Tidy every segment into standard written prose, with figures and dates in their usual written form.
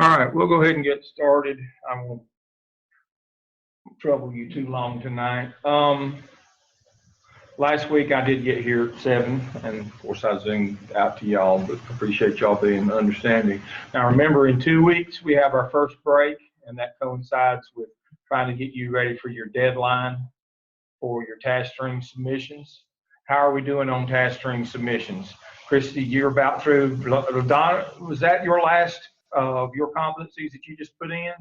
All right, we'll go ahead and get started. I won't trouble you too long tonight. Last week I did get here at 7, and of course I zoomed out to y'all, but appreciate y'all being understanding. Now remember, in 2 weeks we have our first break, and that coincides with trying to get you ready for your deadline for your task string submissions. How are we doing on task string submissions? Christy, you're about through. Donna, was that your last of your competencies that you just put in?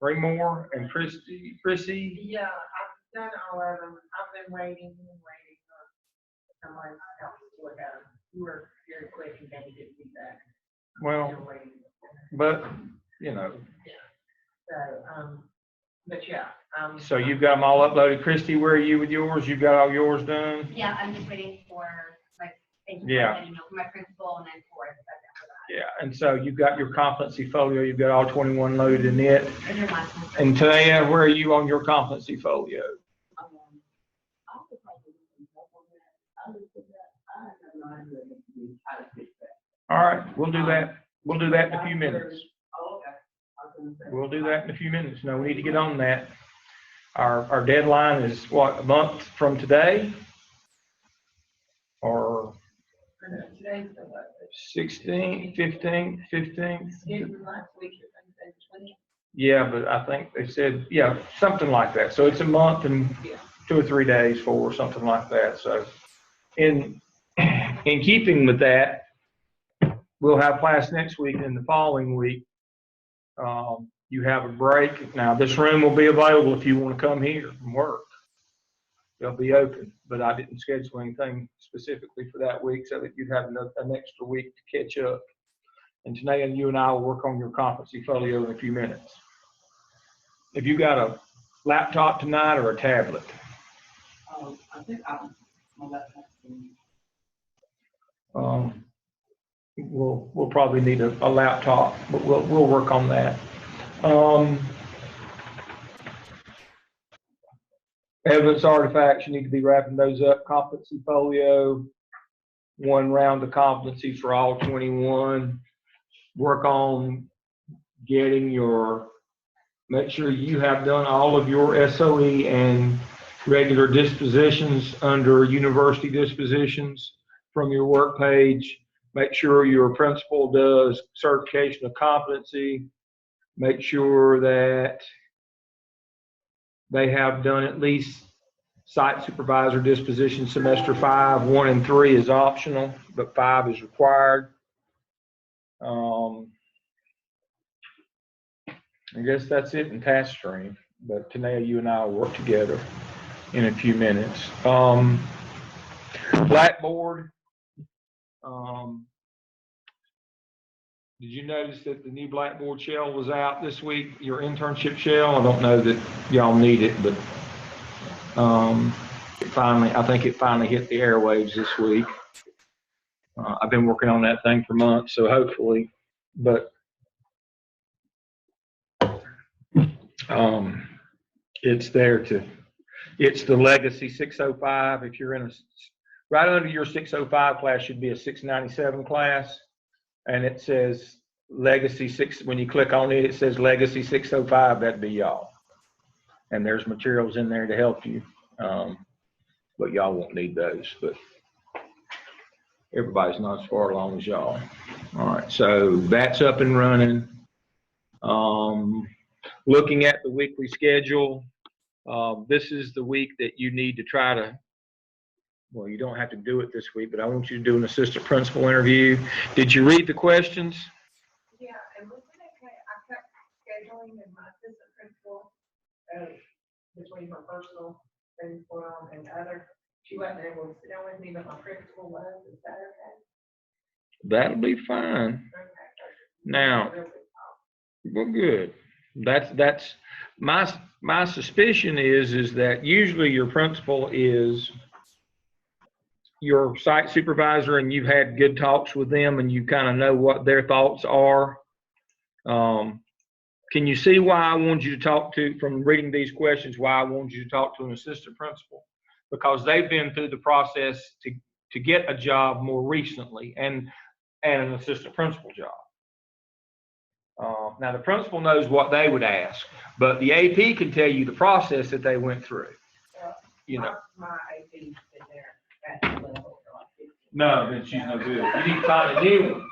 3 more. And Chrissy? Yeah, I've done all of them. I've been waiting for someone else to look at them. You were very quick and getting feedback. Well, but, you know. Yeah. So, but yeah. So you've got them all uploaded. Christy, where are you with yours? You've got all yours done? Yeah, I'm just waiting for my principal and then for it. Yeah, and so you've got your competency folio, you've got all 21 loaded in it. And your last one. And Taya, where are you on your competency folio? All right, we'll do that. We'll do that in a few minutes. We'll do that in a few minutes. No, we need to get on that. Our deadline is what, a month from today? Or 16th, 15th, 15th? Yeah, but I think they said, yeah, something like that. So it's a month and 2 or 3 days for something like that. So in keeping with that, we'll have class next week, and the following week, you have a break. Now, this room will be available if you want to come here and work. They'll be open, but I didn't schedule anything specifically for that week so that you'd have an extra week to catch up. And Tanae, you and I will work on your competency folio in a few minutes. Have you got a laptop tonight or a tablet? I think I'm on my laptop. We'll probably need a laptop, but we'll work on that. Evidence artifacts, you need to be wrapping those up. Competency folio, 1 round of competency for all 21. Work on getting make sure you have done all of your SOE and regular dispositions under university dispositions from your work page. Make sure your principal does certification of competency. Make sure that they have done at least site supervisor disposition semester 5. 1 and 3 is optional, but 5 is required. I guess that's it in task stream, but Tanea, you and I will work together in a few minutes. Blackboard. Did you notice that the new Blackboard shell was out this week, your internship shell? I don't know that y'all need it, but I think it finally hit the airwaves this week. I've been working on that thing for months, so hopefully, but it's the Legacy 605. If you're in right under your 605 class should be a 697 class, and it says Legacy 6. When you click on it, it says Legacy 605. That'd be y'all, and there's materials in there to help you, but y'all won't need those. But everybody's not as far along as y'all. All right, so that's up and running. Looking at the weekly schedule, this is the week that you need to try to, well, you don't have to do it this week, but I want you to do an assistant principal interview. Did you read the questions? Yeah, and listen, I kept scheduling in my assistant principal between her personal things going on and other. She wasn't able to sit down with me, but my principal was. Is that okay? That'll be fine. Okay. Now, well, good. That's my suspicion is that usually your principal is your site supervisor, and you've had good talks with them, and you kind of know what their thoughts are. Can you see why I wanted you to talk to, from reading these questions, why I wanted you to talk to an assistant principal? Because they've been through the process to get a job more recently, and an assistant principal job. Now the principal knows what they would ask, but the AP can tell you the process that they went through. You know. My AP's been there at that level for like 15 No, then she's no good. You need to find a new one.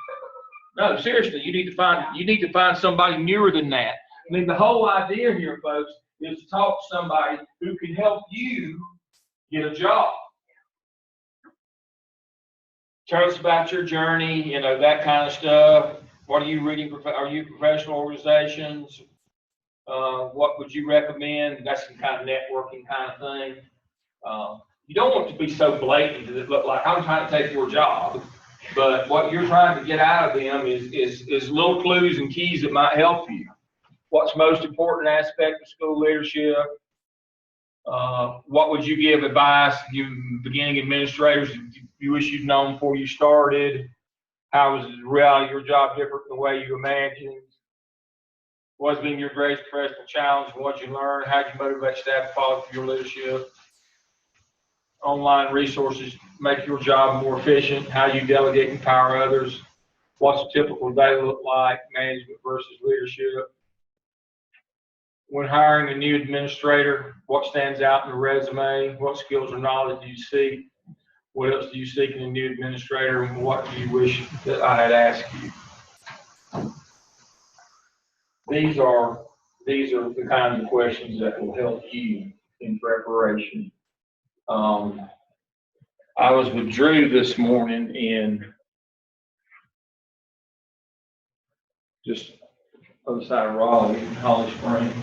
No, seriously, you need to find somebody newer than that. I mean, the whole idea here, folks, is to talk to somebody who can help you get a job. Tell us about your journey, you know, that kind of stuff. What are you reading? Are you professional organizations? What would you recommend? That's some kind of networking kind of thing. You don't want to be so blatant that it look like I'm trying to take your job, but what you're trying to get out of them is little clues and keys that might help you. What's the most important aspect of school leadership? What would you give advice, give beginning administrators you wish you'd known before you started? How was the reality of your job different than the way you imagined? What's been your greatest professional challenge and what you learned? How did you motivate staff to follow through your leadership? Online resources make your job more efficient. How you delegate and empower others. What's a typical day look like? Management versus leadership. When hiring a new administrator, what stands out in the resume? What skills or knowledge do you seek? What else do you seek in a new administrator? And what do you wish that I had asked you? These are the kinds of questions that will help you in preparation. I was with Drew this morning in just other side of Raleigh, in Holly Springs.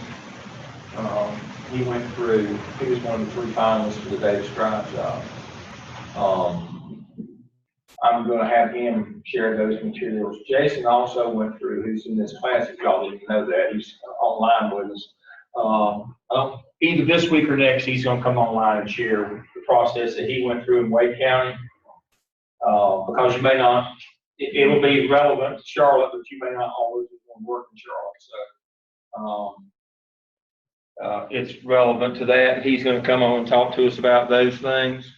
He went through, he was one of the 3 finalists for the Davis Drive job. I'm going to have him share those materials. Jason also went through, who's in this class, if y'all didn't know that, he's online with us. Either this week or next, he's going to come online and share the process that he went through in Wade County. Because you may not, it'll be relevant to Charlotte, but you may not always want to work in Charlotte. So it's relevant to that. He's going to come on and talk to us about those things.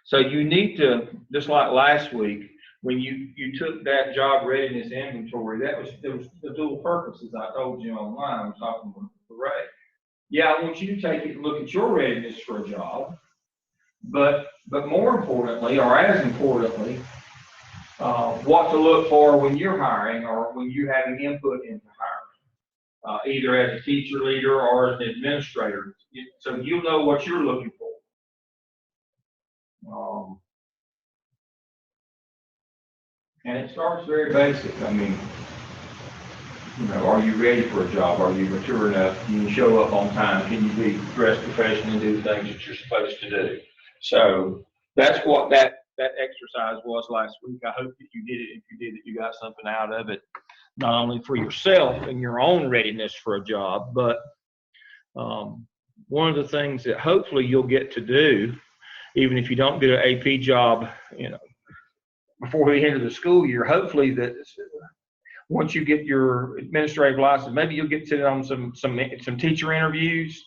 So you need to, just like last week, when you took that job readiness inventory, there was the dual purposes I told you online. I was talking with Ray. Yeah, I want you to take it and look at your readiness for a job, but more importantly, or as importantly, what to look for when you're hiring or when you're having input into hiring, either as a teacher leader or as an administrator. So you'll know what you're looking for. And it starts very basic. I mean, you know, are you ready for a job? Are you mature enough? Can you show up on time? Can you be dressed professionally and do the things that you're supposed to do? So that's what that exercise was last week. I hope that you did it. If you did it, you got something out of it, not only for yourself and your own readiness for a job, but one of the things that hopefully you'll get to do, even if you don't get an AP job, you know, before the end of the school year, hopefully that once you get your administrative license, maybe you'll get to sit on some teacher interviews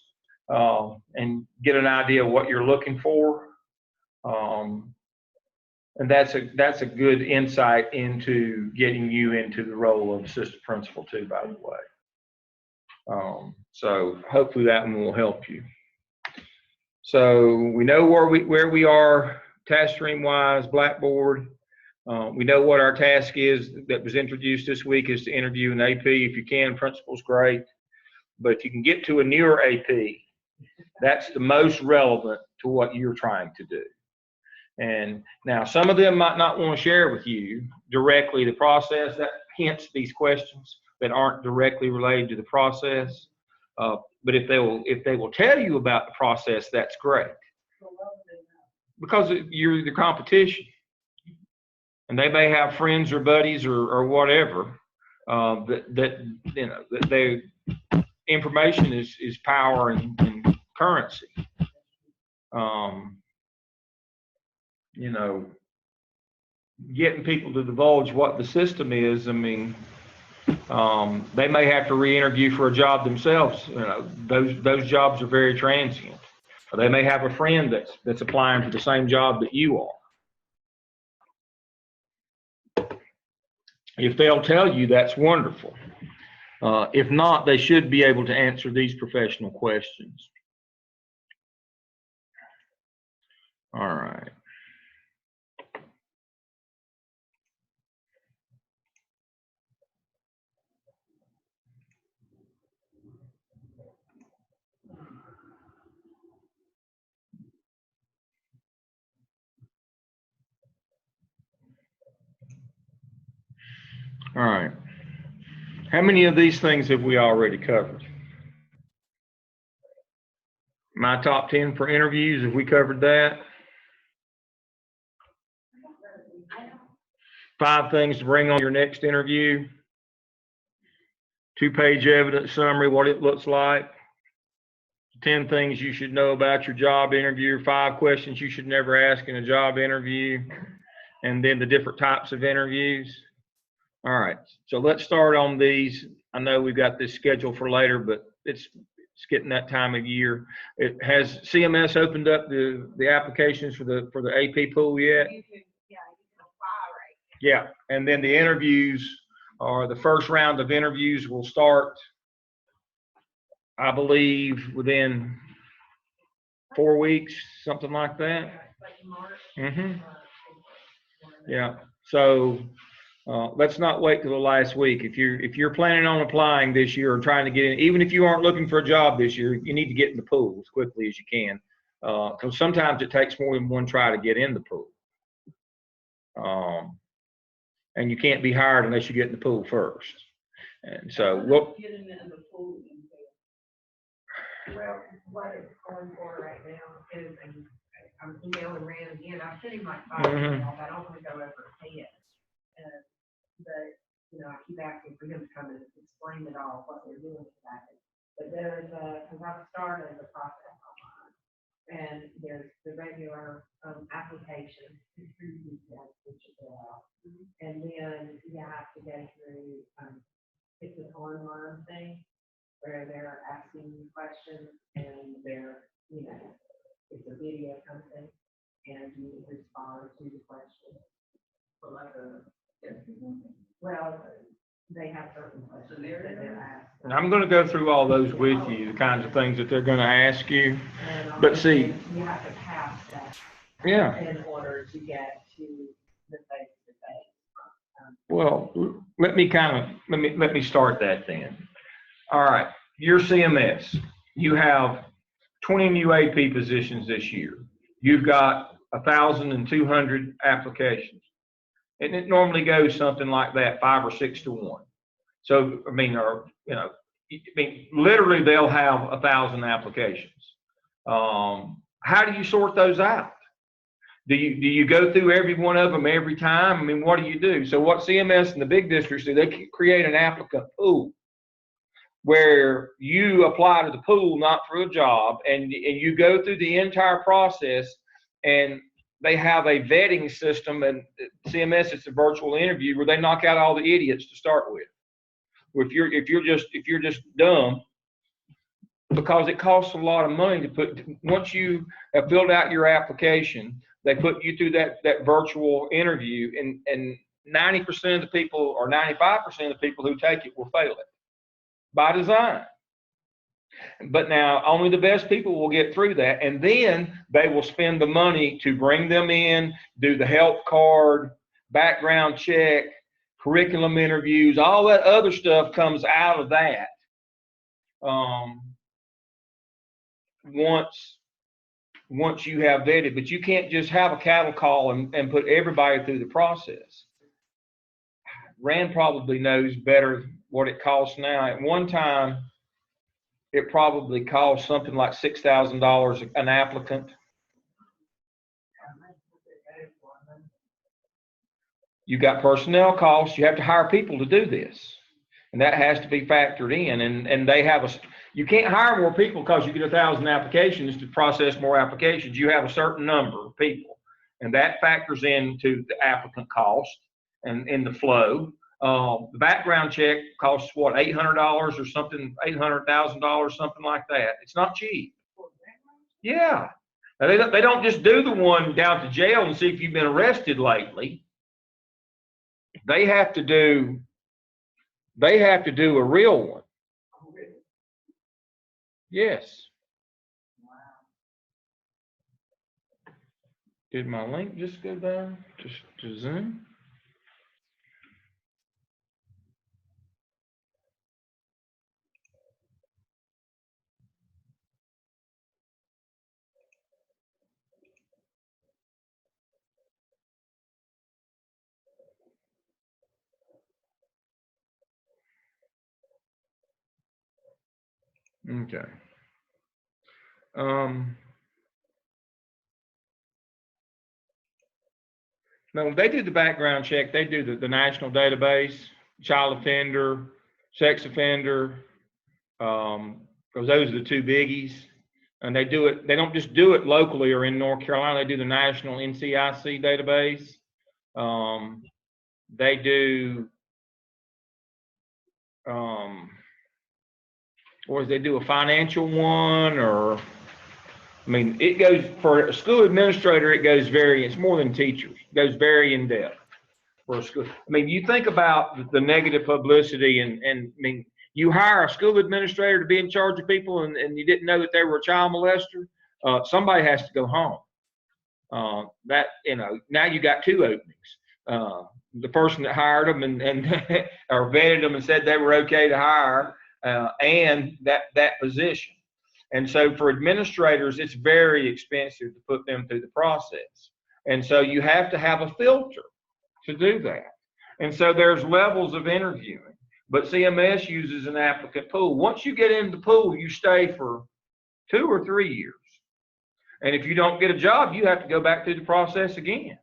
and get an idea of what you're looking for. And that's a good insight into getting you into the role of assistant principal too, by the way. So hopefully that one will help you. So we know where we are task stream wise, Blackboard. We know what our task is that was introduced this week is to interview an AP. If you can, principal's great. But if you can get to a newer AP, that's the most relevant to what you're trying to do. And now some of them might not want to share with you directly the process, that hence these questions that aren't directly related to the process. But if they will tell you about the process, that's great. Because you're the competition. And they may have friends or buddies or whatever that you know that they information is power and currency. You know, getting people to divulge what the system is. I mean, they may have to re-interview for a job themselves. You know, those jobs are very transient. Or they may have a friend that's applying for the same job that you are. If they'll tell you, that's wonderful. If not, they should be able to answer these professional questions. All right. All right. How many of these things have we already covered? My top 10 for interviews, have we covered that? 5 things to bring on your next interview. 2-page evidence summary, what it looks like. 10 things you should know about your job interview. 5 questions you should never ask in a job interview. And then the different types of interviews. All right, so let's start on these. I know we've got this scheduled for later, but it's getting that time of year. It has CMS opened up the applications for the AP pool yet? You can apply right Yeah, and then the interviews, or the first round of interviews, will start, I believe, within 4 weeks, something like that. like March. Mm-hmm. Yeah. So let's not wait till the last week. If you're planning on applying this year or trying to get in, even if you aren't looking for a job this year, you need to get in the pool as quickly as you can, because sometimes it takes more than one try to get in the pool. And you can't be hired unless you get in the pool first. And so Getting in the pool. Well, what it's going for right now is, I'm emailing Rand again, I sent him like 5 emails, I don't want to go over his head. But, I keep asking for him to come and explain it all, what they're doing exactly. But there's because I've started the process online, and there's the regular application, which you fill out. And then you have to go through, it's an online thing, where they're asking you questions, and it's a video content, and you respond to the questions. For like well, they have certain questions that they're asking. I'm going to go through all those with you, the kinds of things that they're going to ask you. But see, you have to pass that. Yeah. In order to get to the face-to-face. Well, let me start that then. All right, your CMS, you have 20 new AP positions this year. You've got 1,200 applications. And it normally goes something like that, 5 or 6 to 1. So, literally they'll have 1,000 applications. How do you sort those out? Do you go through every one of them every time? I mean, what do you do? So what CMS and the big districts do, they create an applicant pool where you apply to the pool, not for a job, and you go through the entire process, and they have a vetting system, and CMS, it's a virtual interview where they knock out all the idiots to start with. If you're just dumb, because it costs a lot of money to put, once you have filled out your application, they put you through that virtual interview, and 90% of the people, or 95% of the people who take it will fail it by design. But now only the best people will get through that, and then they will spend the money to bring them in, do the health card, background check, curriculum interviews, all that other stuff comes out of that. Once you have vetted, but you can't just have a cattle call and put everybody through the process. Rand probably knows better what it costs now. At one time, it probably cost something like $6,000 an applicant. You got personnel costs. You have to hire people to do this, and that has to be factored in. And they have you can't hire more people because you get 1,000 applications to process more applications. You have a certain number of people, and that factors into the applicant cost and in the flow. The background check costs what, $800 or something, $800,000, something like that. It's not cheap. Yeah, now, they don't just do the one down to jail and see if you've been arrested lately. they have to do a real one. Oh, really? Yes. Wow. Did my link just go down to Zoom? Okay. No, they do the background check. They do the national database, child offender, sex offender, because those are the two biggies. And they do it, they don't just do it locally or in North Carolina, they do the national NCIC database. They do, or they do a financial one, or, I mean, it goes, for a school administrator, it goes very, it's more than teachers, it goes very in depth. For a school. I mean, you think about the negative publicity, and I mean, you hire a school administrator to be in charge of people, and you didn't know that they were a child molester. Somebody has to go home. That, you know, now you got two openings. The person that hired them and or vetted them and said they were okay to hire, and that position. And so for administrators, it's very expensive to put them through the process. And so you have to have a filter to do that. And so there's levels of interviewing, but CMS uses an applicant pool. Once you get into the pool, you stay for 2 or 3 years. And if you don't get a job, you have to go back through the process again.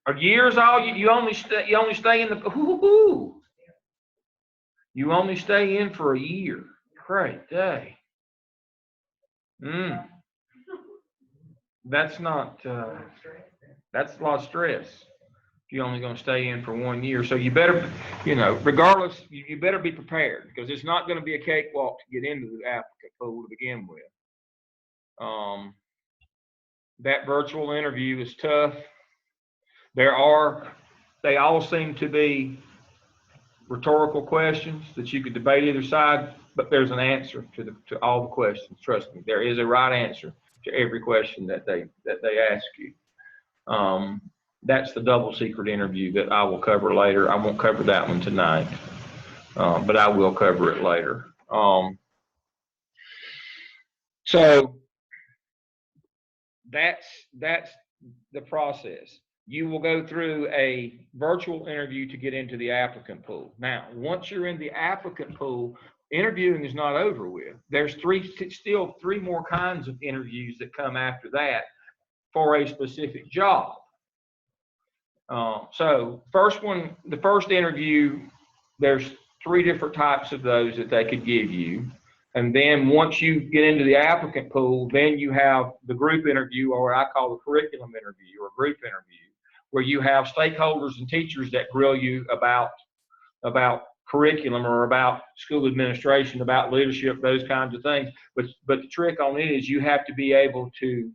A year's all you only stay in the you only stay in for a year. Great day. That's not that's a lot of stress. You're only going to stay in for 1 year. So you better, you know, regardless, you better be prepared, because it's not going to be a cakewalk to get into the applicant pool to begin with. That virtual interview is tough. They all seem to be rhetorical questions that you could debate either side, but there's an answer to all the questions. Trust me, there is a right answer to every question that they ask you. That's the double secret interview that I will cover later. I won't cover that one tonight, but I will cover it later. So that's the process. You will go through a virtual interview to get into the applicant pool. Now, once you're in the applicant pool, interviewing is not over with. There's still three more kinds of interviews that come after that for a specific job. So the first interview, there's 3 different types of those that they could give you. And then once you get into the applicant pool, then you have the group interview, or what I call the curriculum interview or group interview, where you have stakeholders and teachers that grill you about curriculum or about school administration, about leadership, those kinds of things. But the trick on it is you have to be able to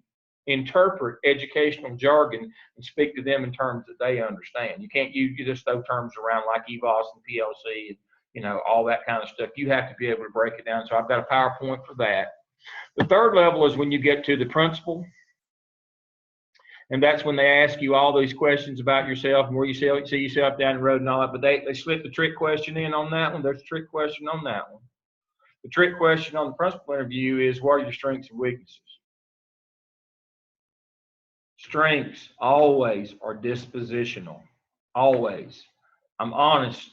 interpret educational jargon and speak to them in terms that they understand. You can't you just throw terms around like EVOS and PLC and, you know, all that kind of stuff. You have to be able to break it down. So I've got a PowerPoint for that. The third level is when you get to the principal. And that's when they ask you all these questions about yourself and where you see yourself down the road and all that. But they slip the trick question in on that one. There's a trick question on that one. The trick question on the principal interview is, what are your strengths and weaknesses? Strengths always are dispositional. Always. I'm honest.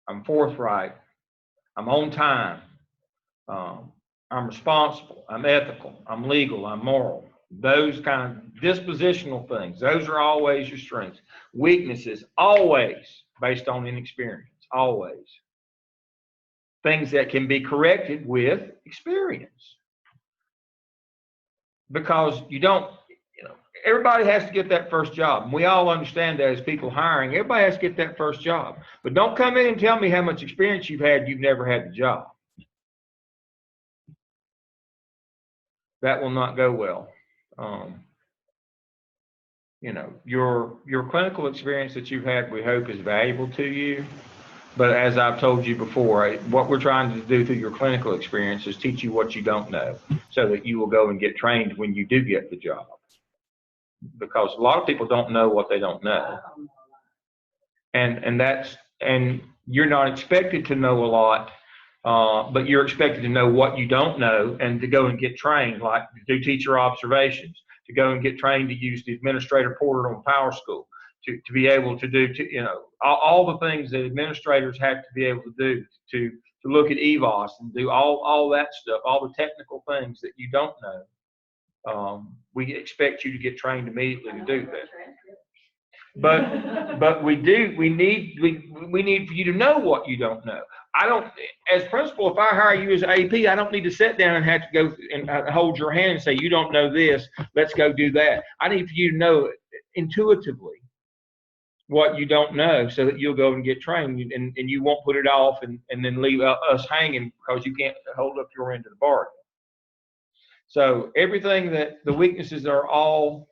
I'm forthright. I'm on time. I'm responsible. I'm ethical. I'm legal. I'm moral. Those kind of dispositional things. Those are always your strengths. Weaknesses, always based on inexperience. Always. Things that can be corrected with experience. Because you don't, you know, everybody has to get that first job. And we all understand that as people hiring. Everybody has to get that first job. But don't come in and tell me how much experience you've never had the job. That will not go well. you know, your clinical experience that you've had, we hope is valuable to you. But as I've told you before, what we're trying to do through your clinical experience is teach you what you don't know so that you will go and get trained when you do get the job. Because a lot of people don't know what they don't know. And you're not expected to know a lot, but you're expected to know what you don't know and to go and get trained, like to do teacher observations, to go and get trained to use the administrator portal on Power School, to be able to do, you know, all the things that administrators have to be able to do, to look at EVOS and do all that stuff, all the technical things that you don't know. We expect you to get trained immediately to do that. But we need for you to know what you don't know. I don't, as principal, if I hire you as AP, I don't need to sit down and have to go and hold your hand and say, you don't know this, let's go do that. I need for you to know intuitively what you don't know so that you'll go and get trained, and you won't put it off and then leave us hanging because you can't hold up your end of the bargain. So everything that the weaknesses are all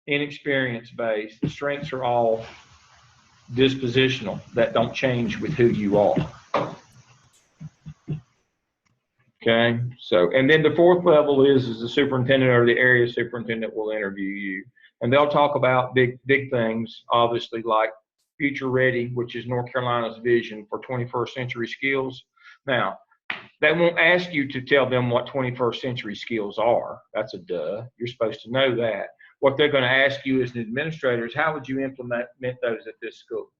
inexperience based, the strengths are all dispositional, that don't change with who you are. Okay, so, and then the fourth level is the superintendent or the area superintendent will interview you, and they'll talk about big things, obviously, like Future Ready, which is North Carolina's vision for 21st century skills. Now, they won't ask you to tell them what 21st century skills are. That's a duh. You're supposed to know that. What they're going to ask you as an administrator is, how would you implement those at this school?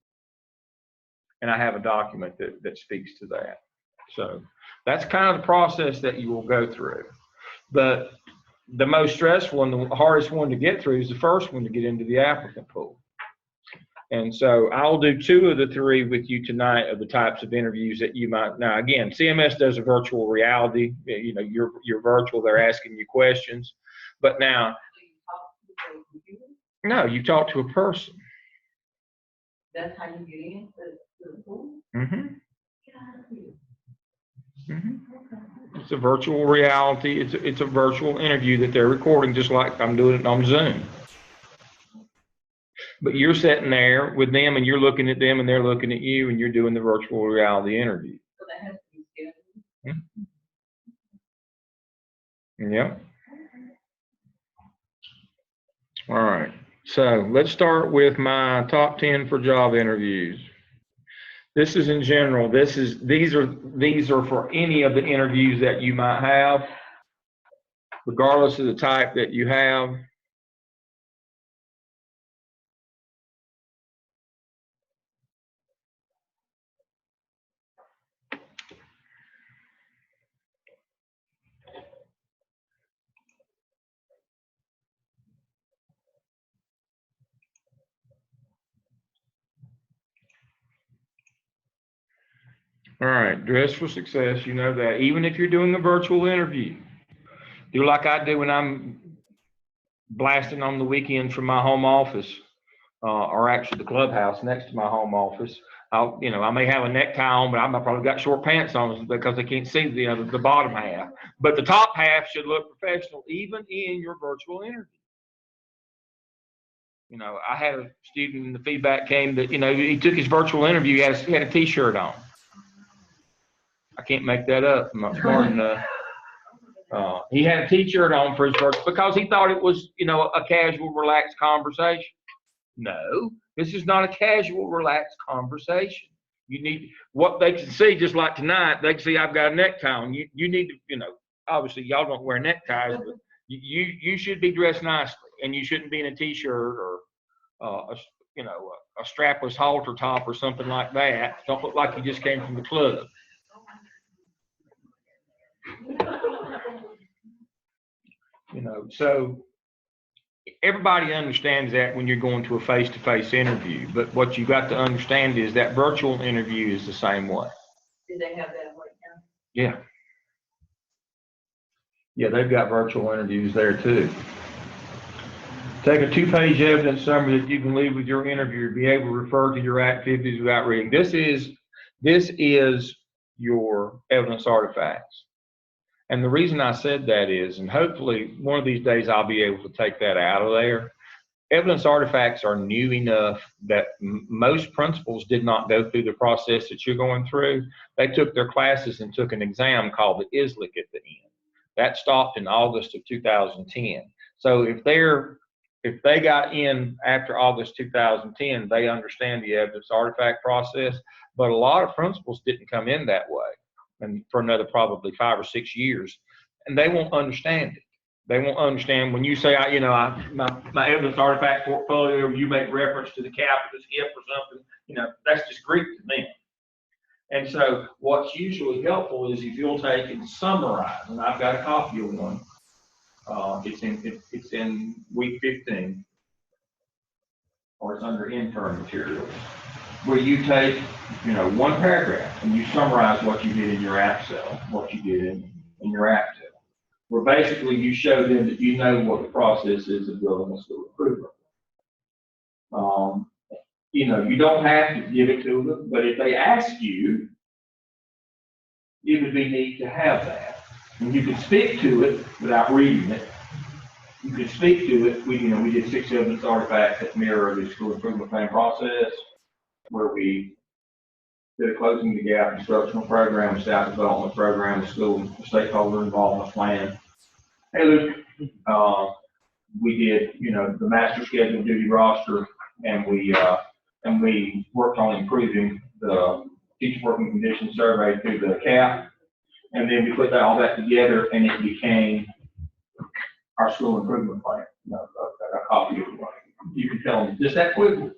And I have a document that speaks to that. So that's kind of the process that you will go through. But the most stressful and the hardest one to get through is the first one, to get into the applicant pool. And so I'll do 2 of the 3 with you tonight of the types of interviews that you might. Now, again, CMS does a virtual reality. You know, you're virtual. They're asking you questions. But now, no, you talk to a person. That's how you get in to the pool? Mm-hmm. Mm-hmm. It's a virtual reality. It's a virtual interview that they're recording, just like I'm doing it on Zoom. But you're sitting there with them, and you're looking at them, and they're looking at you, and you're doing the virtual reality interview. So that has to be scheduled. Mm-hmm. Yep. All right. So let's start with my top 10 for job interviews. This is in general. These are for any of the interviews that you might have, regardless of the type that you have. All right, dress for success. You know that. Even if you're doing a virtual interview, do like I do when I'm blasting on the weekends from my home office, or actually the clubhouse next to my home office. I may have a necktie on, but I've probably got short pants on because they can't see the bottom half. But the top half should look professional, even in your virtual interview. You know, I had a student, and the feedback came that, he took his virtual interview, he had a t-shirt on. I can't make that up. I'm not smart enough. He had a t-shirt on for his virtual because he thought it was, a casual, relaxed conversation. No, this is not a casual, relaxed conversation. You need what they can see, just like tonight, they can see I've got a necktie on. You need to, obviously y'all don't wear neckties, but you should be dressed nicely, and you shouldn't be in a t-shirt or a strapless halter top or something like that. Don't look like you just came from the club. So everybody understands that when you're going to a face-to-face interview, but what you got to understand is that virtual interview is the same way. Do they have that right now? Yeah. Yeah, they've got virtual interviews there too. Take a 2-page evidence summary that you can leave with your interviewer. Be able to refer to your activities without reading. This is your evidence artifacts. And the reason I said that is, and hopefully one of these days I'll be able to take that out of there, evidence artifacts are new enough that most principals did not go through the process that you're going through. They took their classes and took an exam called the ISLIC at the end. That stopped in August of 2010. So if they got in after August 2010, they understand the evidence artifact process. But a lot of principals didn't come in that way, and for another probably 5 or 6 years, and they won't understand it. They won't understand when you say, my evidence artifact portfolio, you make reference to the cap or the skip or something, that's just Greek to them. And so what's usually helpful is if you'll take and summarize, and I've got a copy of one. It's in week 15, or it's under intern materials, where you take, one paragraph and you summarize what you did in your app cell, what you did in your app cell, where basically you show them that you know what the process is of building a school improvement. You don't have to give it to them, but if they ask you, it would be neat to have that. And you can speak to it without reading it. You can speak to it. We did 6 evidence artifacts that mirror the school improvement plan process, where we did a closing the gap instructional program, staff development program, school stakeholder involvement plan. Hey, Luke, we did, the master schedule duty roster, and we worked on improving the teacher working conditions survey through the CAP, and then we put all that together, and it became our school improvement plan. A copy of it. You can tell them just that quickly.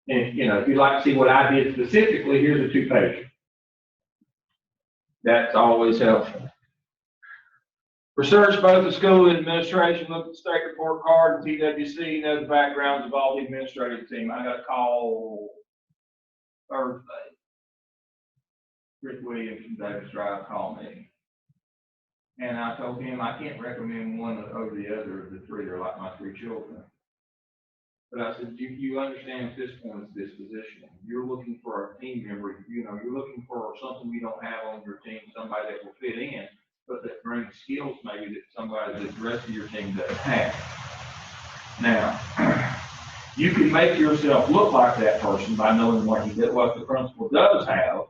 And if you'd like to see what I did specifically, here's a 2-page. That's always helpful. Research both the school and administration, look at the state report card and TWC, know the backgrounds of all the administrative team. I got a call Thursday. Rick Williams from Davis Drive called me. And I told him I can't recommend one over the other of the 3. They're like my 3 children. But I said, you understand at this point it's disposition. You're looking for a team member, you're looking for something you don't have on your team, somebody that will fit in, but that brings skills maybe that somebody that the rest of your team doesn't have. Now, you can make yourself look like that person by knowing what the principal does have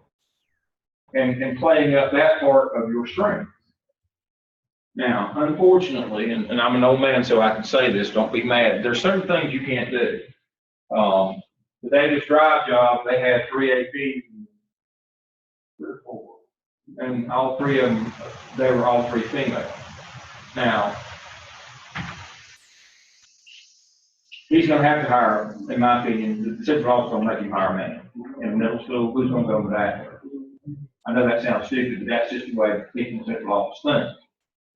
and playing up that part of your strength. Now, unfortunately, and I'm an old man, so I can say this, don't be mad. There's certain things you can't do. The Davis Drive job, they had 3 APs, 3 or 4, and all 3 of them, they were all 3 female. Now, he's going to have to hire, in my opinion, the central office will make him hire a man. In middle school, who's going to go with that? I know that sounds stupid, but that's just the way people in the central office think.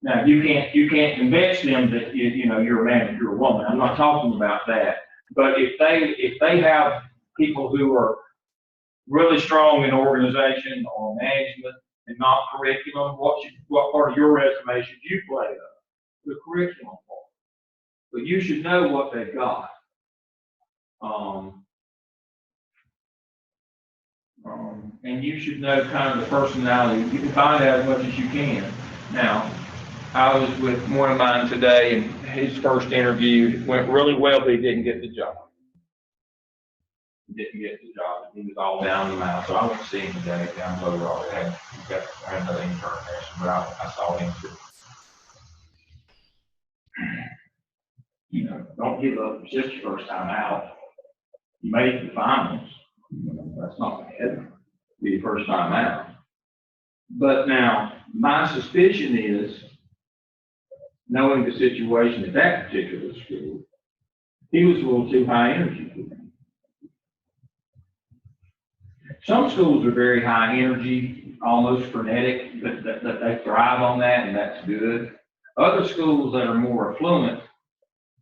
Now, you can't convince them that you're a man and you're a woman. I'm not talking about that. But if they have people who are really strong in organization or management and not curriculum, what part of your resume should you play up? The curriculum part. But you should know what they've got. And you should know kind of the personality. You can find out as much as you can. Now, I was with one of mine today, and his first interview went really well, but he didn't get the job. He was all down the mouth, so I went to see him today down the road. I had another intern there, but I saw him too. Don't give up. It's just your first time out. You made the finals. That's not bad. Be your first time out. But now, my suspicion is, knowing the situation at that particular school, he was a little too high energy for me. Some schools are very high energy, almost frenetic, that they thrive on that, and that's good. Other schools that are more affluent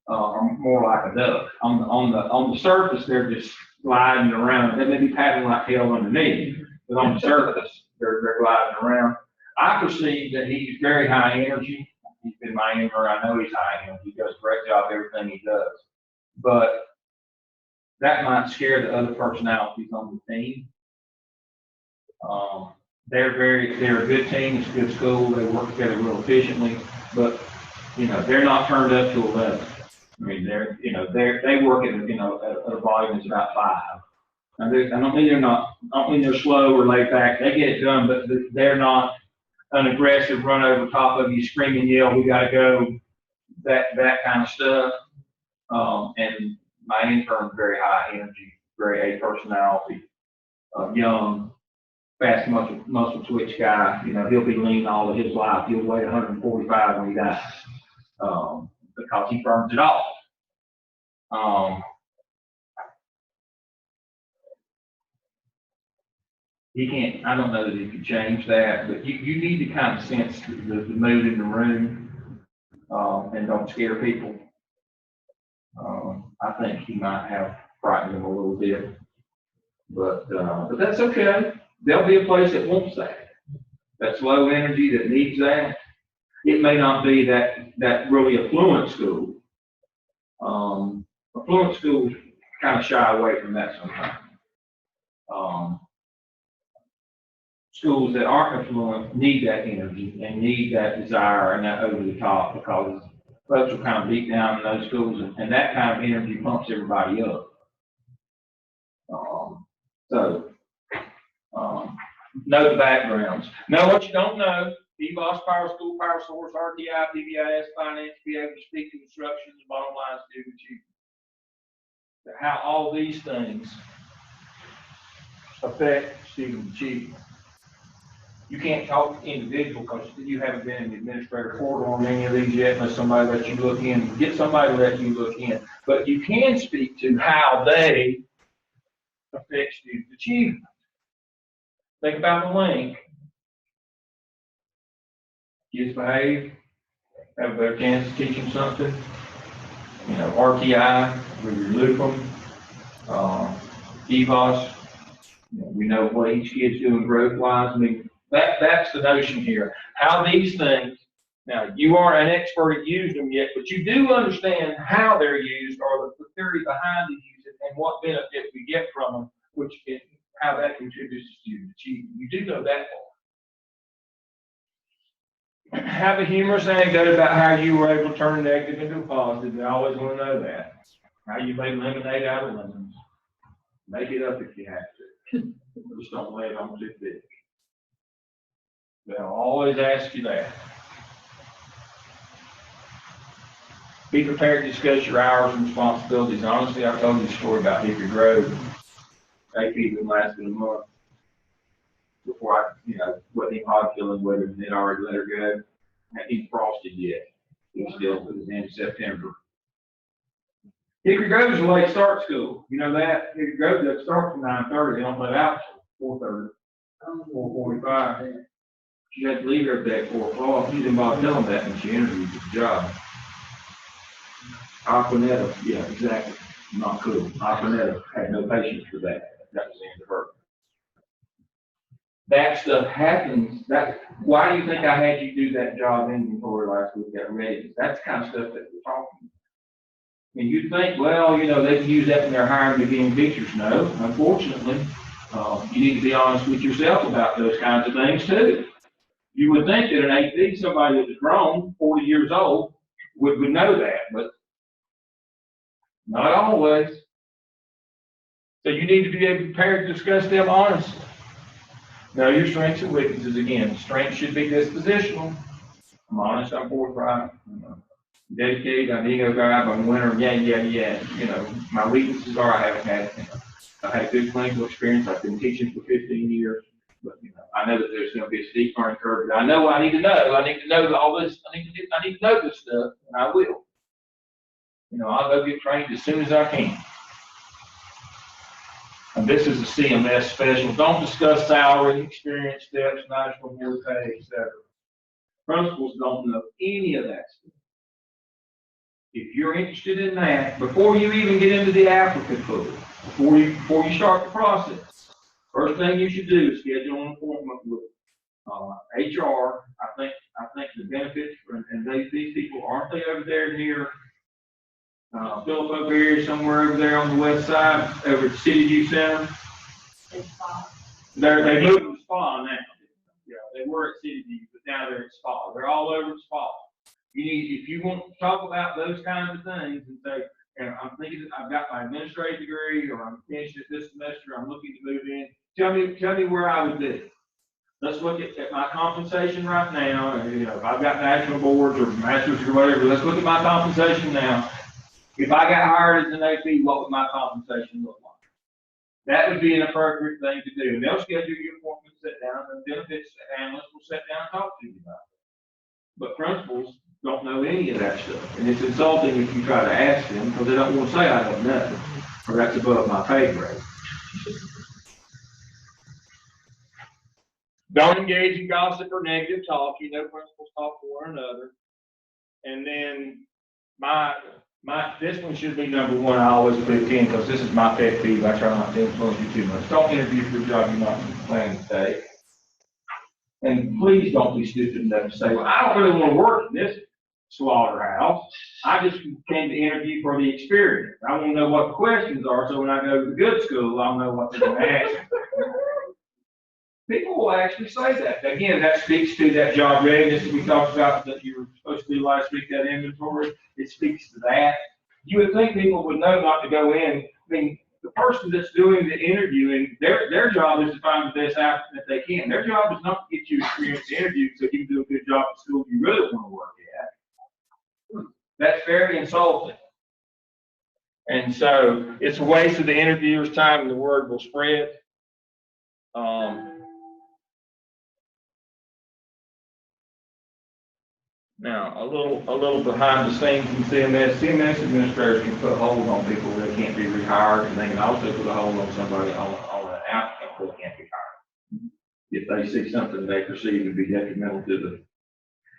are more like a duck. On the surface, they're just gliding around. They may be paddling like hell underneath, but on the surface, they're gliding around. I perceive that he's very high energy. He's been my intern. I know he's high energy. He does a great job everything he does. But that might scare the other personalities on the team. They're a good team. It's a good school. They work together real efficiently. But they're not turned up to 11. I mean, they work at, at a volume that's about 5. And I don't mean I don't mean they're slow or laid back. They get it done, but they're not an aggressive run over top of you, scream and yell, we gotta go, that kind of stuff. And my intern's very high energy, very A personality, young, fast muscle twitch guy. He'll be lean all of his life. He'll weigh 145 when he dies, because he burns it off. He can't, I don't know that he could change that, but you need to kind of sense the mood in the room, and don't scare people. I think he might have frightened them a little bit, but that's okay. There'll be a place that wants that. That's low energy that needs that. It may not be that really affluent school. Affluent schools kind of shy away from that sometimes. Schools that aren't affluent need that energy and need that desire and that over the top, because folks are kind of beat down in those schools, and that kind of energy pumps everybody up. Know the backgrounds. Know what you don't know. EBOS, Power School, Power Source, RTI, PBIS, Finance, be able to speak to instructions, the bottom line is student achievement. How all these things affect student achievement. You can't talk to individual because you haven't been in the administrator portal on any of these yet unless somebody lets you look in. Get somebody to let you look in. But you can speak to how they affect student achievement. Think about the link. Kids behave, have a better chance of teaching something. RTI, we loop them. EVOS, we know what each kid's doing growth-wise. I mean, that's the notion here. How these things, now you aren't an expert at using them yet, but you do understand how they're used, or the theory behind the use, and what benefit we get from them, which is how that contributes to student achievement. You do know that part. Have a humorous anecdote about how you were able to turn a negative into a positive. I always want to know that. How you made lemonade out of lemons. Make it up if you have to. Just don't lay it on too thick. They'll always ask you that. Be prepared to discuss your hours and responsibilities. Honestly, I told you the story about Hickory Grove. AP been lasted a month before I, wasn't even hot feeling with her, and they'd already let her go. Hadn't even frosted yet. It was still, it was in September. Hickory Grove is a late start school. You know that? Hickory Grove doesn't start from 9:30. They don't let out till 4:30, 4:45. She had to leave her at that 4 o'clock. She didn't bother telling that when she interviewed for the job. Aquanetta, yeah, exactly. Not cool. Aquanetta had no patience for that. That was the end of her. That stuff happens. Why do you think I had you do that job inventory last week at Ready? That's the kind of stuff that we're talking about. And you'd think, well, they can use that when they're hiring to be in pictures. No, unfortunately, you need to be honest with yourself about those kinds of things too. You would think that an AP, somebody that was grown, 40 years old, would know that, but not always. So you need to be prepared to discuss them honestly. Know your strengths and weaknesses. Again, strengths should be dispositional. I'm honest, I'm forthright. Dedicated, I'm an ego guy, I'm a winner, yeah. My weaknesses are I've had good clinical experience. I've been teaching for 15 years. But I know that there's going to be a steep learning curve. I know what I need to know. I need to know all this. I need to know this stuff, and I will. I'll go get trained as soon as I can. And this is a CMS special. Don't discuss salary, experience, steps, national board pay, etc. Principals don't know any of that stuff. If you're interested in that, before you even get into the applicant pool, before you start the process, first thing you should do is schedule an appointment with HR. I think the benefits, and these people, aren't they over there near Philip over here, somewhere over there on the west side, over at the City View Center? They moved to Spa now. Yeah, they were at City View, but now they're at Spa. They're all over at Spa. if you want to talk about those kinds of things and say, and I'm thinking that I've got my administrative degree, or I'm finished this semester, I'm looking to move in. Tell me where I would be. Let's look at my compensation right now. And, if I've got national boards or masters or whatever, let's look at my compensation now. If I got hired as an AP, what would my compensation look like? That would be an appropriate thing to do. And they'll schedule your appointment, sit down, and the benefits analyst will sit down and talk to you about it. But principals don't know any of that stuff. And it's insulting if you try to ask them, because they don't want to say I don't know, or that's above my pay grade. Don't engage in gossip or negative talk. Principals talk to one another. And then this one should be number one. I always put it in because this is my pet peeve. I try not to influence you too much. Don't interview for a job you're not planning to take. And please don't be stupid enough to say, well, I don't really want to work in this slaughterhouse. I just came to interview for the experience. I want to know what the questions are, so when I go to the good school, I'll know what they're going to ask. People will actually say that. Again, that speaks to that job readiness that we talked about that you were supposed to do last week, that inventory. It speaks to that. You would think people would know not to go in. I mean, the person that's doing the interviewing, their job is to find the best applicant that they can. Their job is not to get you experience to interview so you can do a good job at school you really want to work at. That's very insulting. And so it's a waste of the interviewer's time, and the word will spread. Now, a little behind the scenes from CMS. CMS administrators can put a hold on people that can't be rehired, and they can also put a hold on somebody on an applicant that can't be hired if they see something they perceive to be detrimental to them.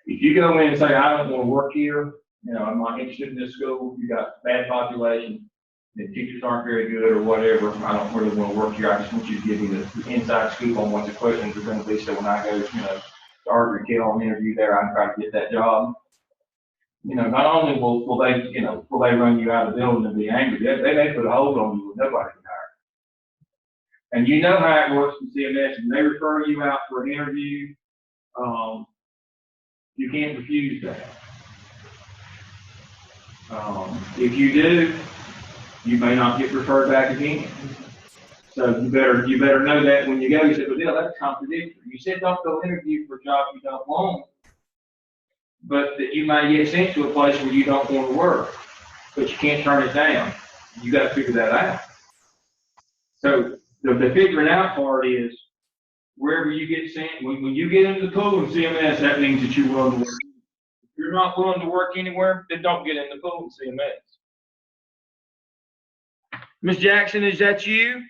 If you go in and say, I don't want to work here, I'm not interested in this school, you got bad population, the teachers aren't very good or whatever, I don't really want to work here, I just want you to give me the inside scoop on what the questions are going to be, so when I go, Arthur Kill on interview there, I can try to get that job. Not only will they run you out of the building and be angry, they may put a hold on you with nobody can hire. And you know how it works in CMS, and they refer you out for an interview, you can't refuse that. If you do, you may not get referred back again. So you better know that when you go. You say, well, that's contradictory. You said don't go interview for a job you don't want, but that you may get sent to a place where you don't want to work, but you can't turn it down. You got to figure that out. So the figuring out part is wherever you get sent. When you get into the pool in CMS, that means that you're willing to work. If you're not willing to work anywhere, then don't get in the pool in CMS. Ms. Jackson, is that you?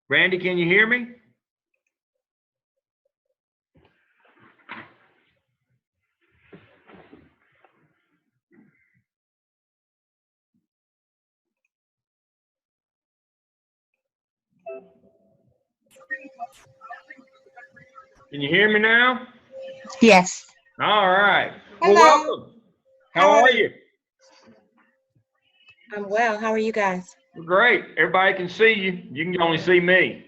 Randy, can you hear me? Can you hear me now? Yes. All right. Hello. Well, welcome. How are you? I'm well. How are you guys? Great. Everybody can see you. You can only see me.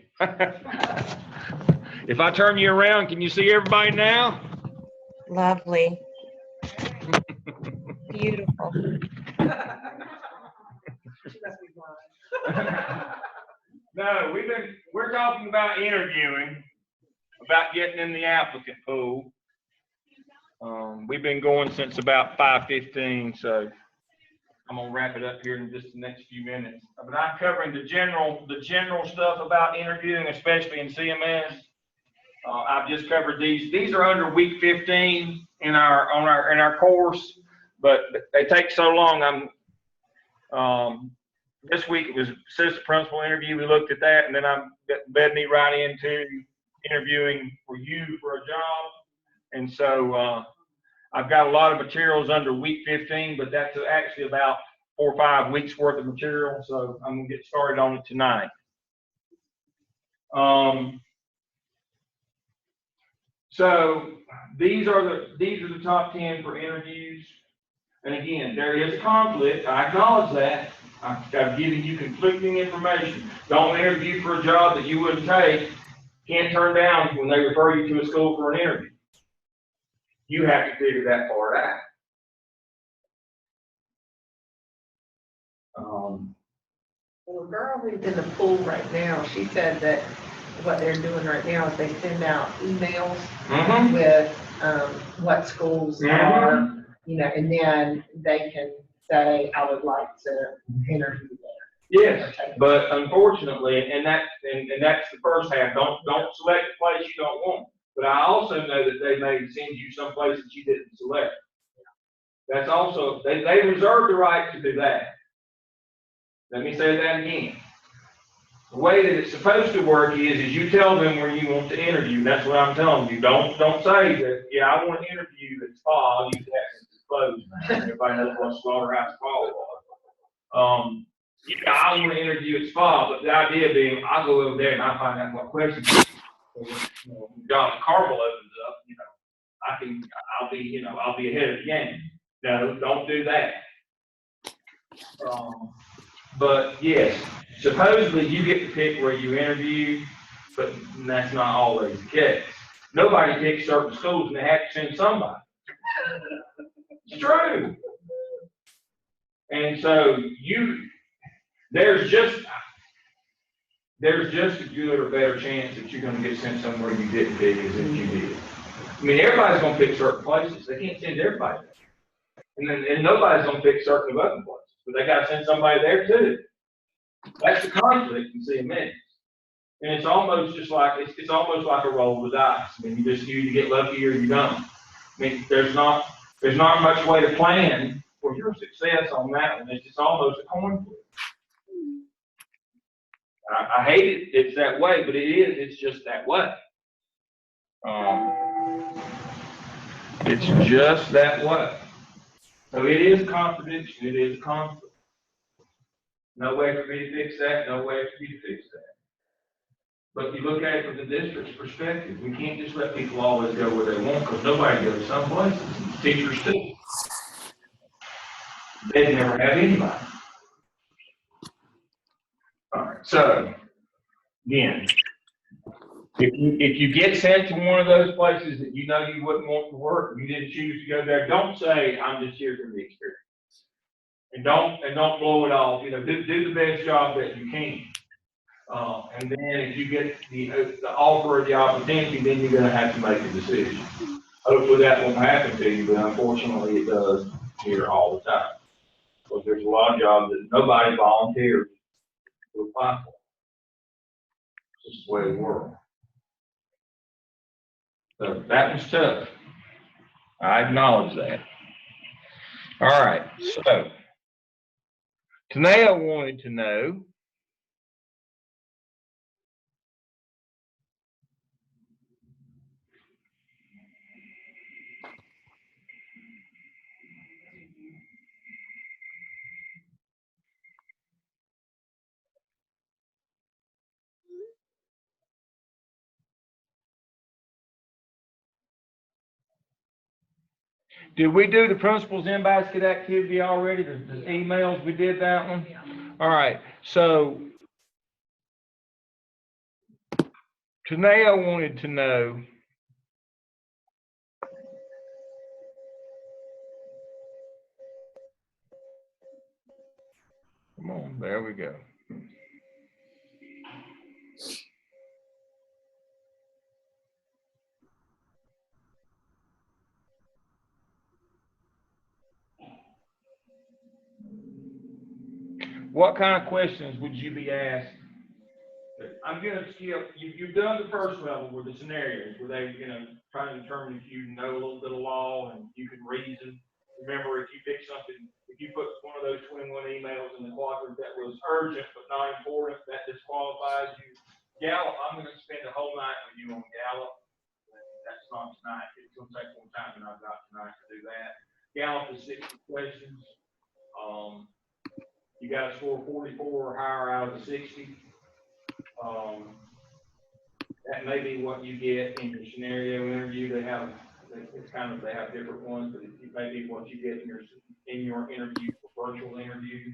If I turn you around, can you see everybody now? Lovely. Beautiful. No, we're talking about interviewing, about getting in the applicant pool. We've been going since about 5:15, so I'm gonna wrap it up here in just the next few minutes. But I'm covering the general stuff about interviewing, especially in CMS. I've just covered these. These are under week 15 in our course, but they take so long. This week it was assistant principal interview. We looked at that, and then I'm led me right into interviewing for you for a job. And so I've got a lot of materials under week 15, but that's actually about 4 or 5 weeks worth of material. So I'm gonna get started on it tonight. So these are the top 10 for interviews. And again, there is conflict. I acknowledge that. I've given you conflicting information. Don't interview for a job that you wouldn't take. Can't turn down when they refer you to a school for an interview. You have to figure that part out. Well, the girl who's in the pool right now, she said that what they're doing right now is they send out emails with, what schools are, you know, and then they can say, I would like to interview there. Yes, but unfortunately, and that's the first half. Don't select a place you don't want. But I also know that they may send you some place that you didn't select. That's also they reserve the right to do that. Let me say that again. The way that it's supposed to work is you tell them where you want to interview. That's what I'm telling you. Don't say that, yeah, I want to interview at spa. I'll use that since it's closed. Everybody knows what Slaughterhouse Spa was. Yeah, I want to interview at spa, but the idea being I'll go over there and I'll find out what questions. When John Carmel opens up, I'll be ahead of the game. No, don't do that. But yes, supposedly you get to pick where you interview, but that's not always the case. Nobody picks certain schools and they have to send somebody. It's true. And so there's just a good or better chance that you're going to get sent somewhere you didn't pick as if you did. I mean, everybody's going to pick certain places. They can't send everybody there. And nobody's going to pick certain other places, but they got to send somebody there too. That's the conflict in CMS. And it's almost just like, it's almost like a roll of the dice. I mean, you either get lucky or you don't. I mean, there's not much way to plan for your success on that one. It's just almost a coin flip. I hate it. It's that way, but it is. It's just that way. It's just that way. So it is a contradiction. It is a conflict. No way for me to fix that. No way for you to fix that. But you look at it from the district's perspective. We can't just let people always go where they want because nobody goes some places. Teachers too. They'd never have anybody. All right. So again, if you get sent to one of those places that you know you wouldn't want to work, you didn't choose to go there, don't say I'm just here for the experience. And don't blow it off. You know, do the best job that you can. And then if you get the offer or the opportunity, then you're going to have to make a decision. Hopefully that won't happen to you, but unfortunately it does here all the time. Because there's a lot of jobs that nobody volunteers to apply for. It's just the way it works. So that was tough. I acknowledge that. All right, so Tanea wanted to know, did we do the principal's in-basket activity already? The emails, we did that one? All right, so Tanea wanted to know, come on, there we go. What kind of questions would you be asked? I'm going to skip, you've done the first level with the scenarios where they, try to determine if you know a little bit of law and you can reason. Remember, if you pick something, if you put one of those 21 emails in the quadrant that was urgent but not important, that disqualifies you. Gallup, I'm going to spend a whole night with you on Gallup. That's not tonight. It's going to take more time than I've got tonight to do that. Gallup is 60 questions. You got to score 44 or higher out of the 60. That may be what you get in your scenario interview. They have different ones, but it may be what you get in your interview, virtual interview.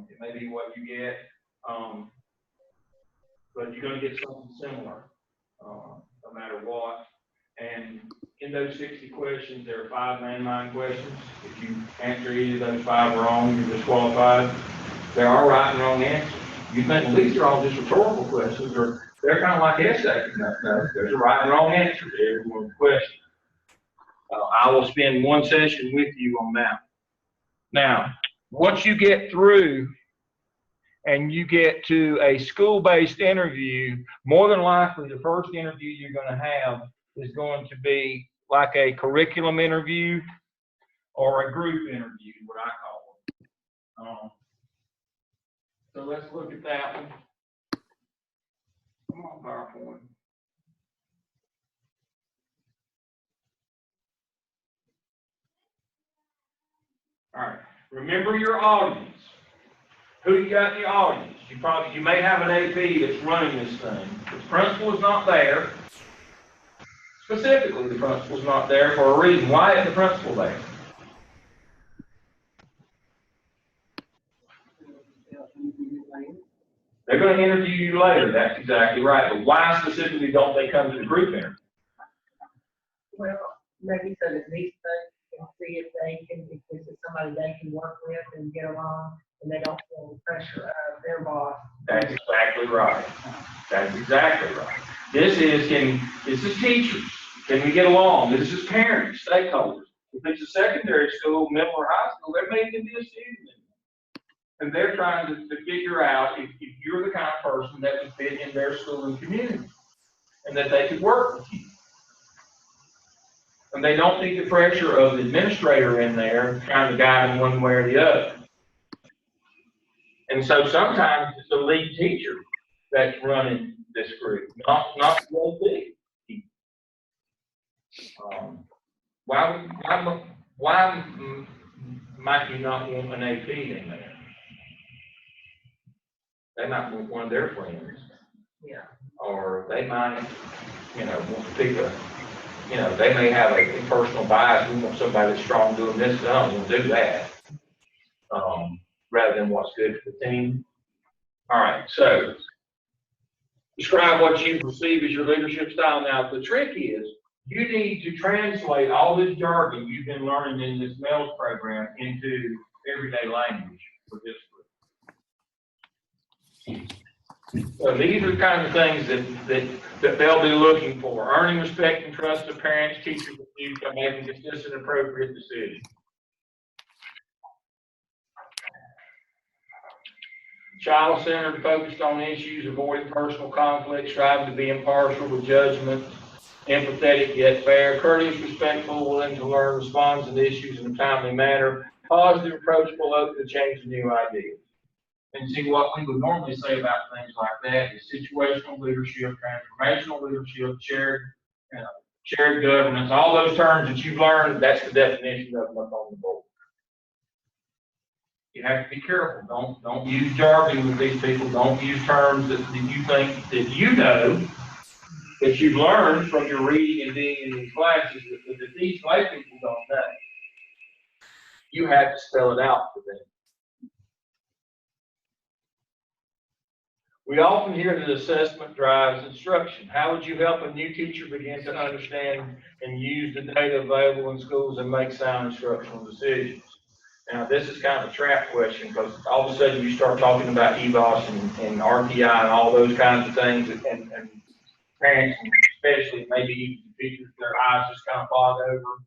It may be what you get, but you're going to get something similar, no matter what. And in those 60 questions, there are 5 landmine questions. If you answer either of those 5 wrong, you're disqualified. There are right and wrong answers. You think, well, these are all just rhetorical questions, or they're kind of like essays. No, there's a right and wrong answer to every one question. I will spend one session with you on that. Now, once you get through and you get to a school-based interview, more than likely the first interview you're going to have is going to be like a curriculum interview or a group interview, what I call it. So let's look at that one. Come on, PowerPoint. All right. Remember your audience. Who you got in your audience? You may have an AP that's running this thing. The principal is not there. Specifically, the principal is not there for a reason. Why is the principal there? They're going to interview you later. That's exactly right. But why specifically don't they come to the group interview? Well, maybe so that these folks can see if they can, if this is somebody they can work with and get along, and they don't feel the pressure of their boss. That's exactly right. That's exactly right. This is teachers. Can we get along? This is parents, stakeholders. If it's a secondary school, middle or high school, there may even be a student. And they're trying to figure out if you're the kind of person that would fit in their school and community, and that they could work with you. And they don't need the pressure of the administrator in there trying to guide them one way or the other. And so sometimes it's the lead teacher that's running this group, not the OP. Why might you not want an AP in there? They might want one of their friends. Yeah. Or they might, want to pick they may have a personal bias. We want somebody that's strong doing this. I don't want to do that. Rather than what's good for the team. All right, so describe what you perceive as your leadership style. Now, the trick is you need to translate all this jargon you've been learning in this Mels program into everyday language for this group. So these are the kind of things that they'll be looking for. Earning respect and trust of parents, teachers, and youth by making consistent and appropriate decisions. Child-centered, focused on issues, avoiding personal conflict, striving to be impartial with judgment, empathetic yet fair, courteous, respectful, willing to learn, responds to issues in a timely manner, positive, approachable, open to change and new ideas. And see, what we would normally say about things like that is situational leadership, transformational leadership, shared governance, all those terms that you've learned, that's the definition of them up on the board. You have to be careful. Don't use jargon with these people. Don't use terms that you think that that you've learned from your reading and being in these classes that these lay people don't know. You have to spell it out for them. We often hear that assessment drives instruction. How would you help a new teacher begin to understand and use the data available in schools and make sound instructional decisions? Now, this is kind of a trap question because all of a sudden you start talking about EBOS and RTI and all those kinds of things, and parents, especially maybe even teachers, their eyes just kind of fog over.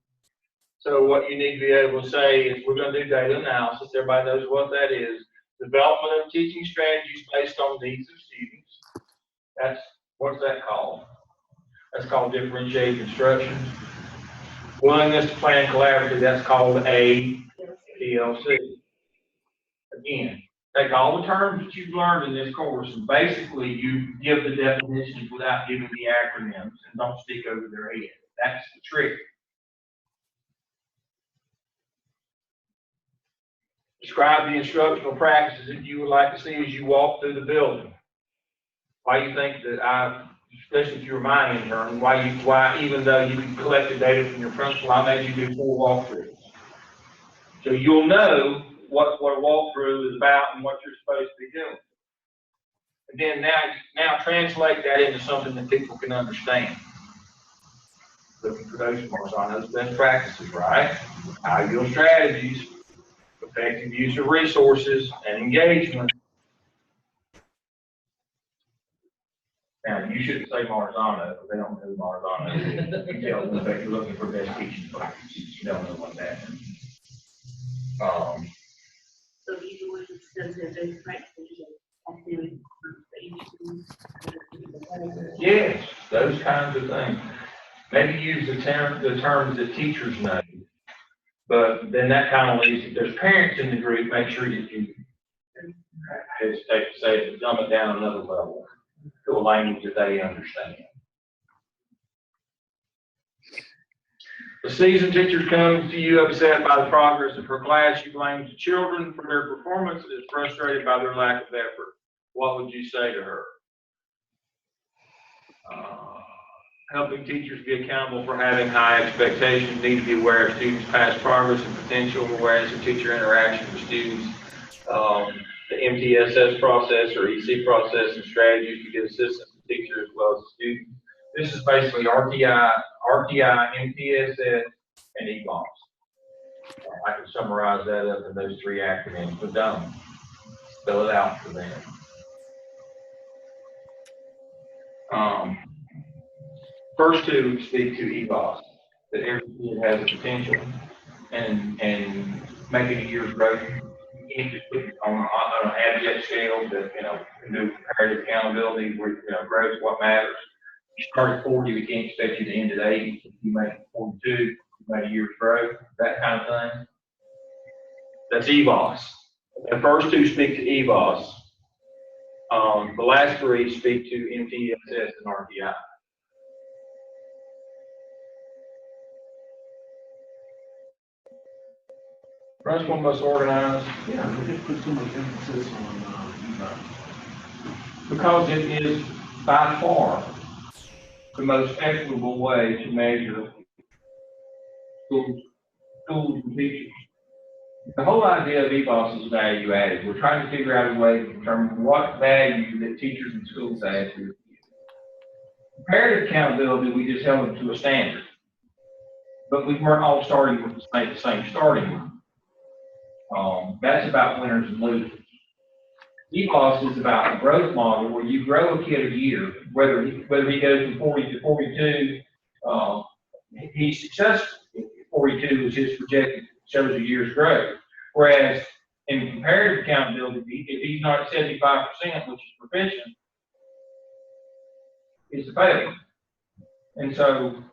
So what you need to be able to say is we're going to do data analysis. Everybody knows what that is. Development of teaching strategies based on needs of students. What's that called? That's called differentiated instructions. Willingness to plan collaboratively, that's called a TLC. Again, take all the terms that you've learned in this course and basically you give the definitions without giving the acronyms and don't stick over their head. That's the trick. Describe the instructional practices that you would like to see as you walk through the building. Why you think that especially if you're my intern, why even though you can collect the data from your principal, I made you do 4 walkthroughs. So you'll know what a walkthrough is about and what you're supposed to be doing. And then now translate that into something that people can understand. Looking for those Marzanos best practices, right? Ideal strategies, effective use of resources, and engagement. Now, you shouldn't say Marzano, because they don't know who Marzano is. You tell them that you're looking for best teaching practices. You don't know what that is. So these are what extensive best practices, activities that you do. Yes, those kinds of things. Maybe use the terms that teachers know, but then that kind of leaves, if there's parents in the group, make sure that you hesitate to say, dumb it down another level to a language that they understand. The seasoned teacher comes to you upset by the progress of her class. You blame the children for their performance and is frustrated by their lack of effort. What would you say to her? Helping teachers be accountable for having high expectations, need to be aware of students' past progress and potential, awareness of teacher interaction with students, the MTSS process or EC process and strategies to get assistance to teachers as well as the students. This is basically RTI, MTSS, and EBOS. I can summarize that up in those three acronyms, but don't spell it out for them. First two speak to EBOS, that every kid has a potential, and making a year's growth. You can't just put it on an abject scale that, can do comparative accountability where, growth is what matters. You start at 40, we can't expect you to end at 80. If you make it 42, you made a year's growth, that kind of thing. That's EBOS. The first two speak to EBOS. The last three speak to MTSS and RTI. Russ, one most organized. Yeah, we just put too much emphasis on, Because it is by far the most equitable way to measure schools and teachers. The whole idea of EBOS is value added. We're trying to figure out a way to determine what value that teachers and schools add to it. Comparative accountability, we just held them to a standard. But we weren't all starting with the same starting line. That's about winners and losers. EBOS is about a growth model where you grow a kid a year, whether he goes from 40 to 42, he's successful. 42 is his projected, shows a year's growth. Whereas in comparative accountability, if he's not at 75%, which is proficient, it's a failure. And so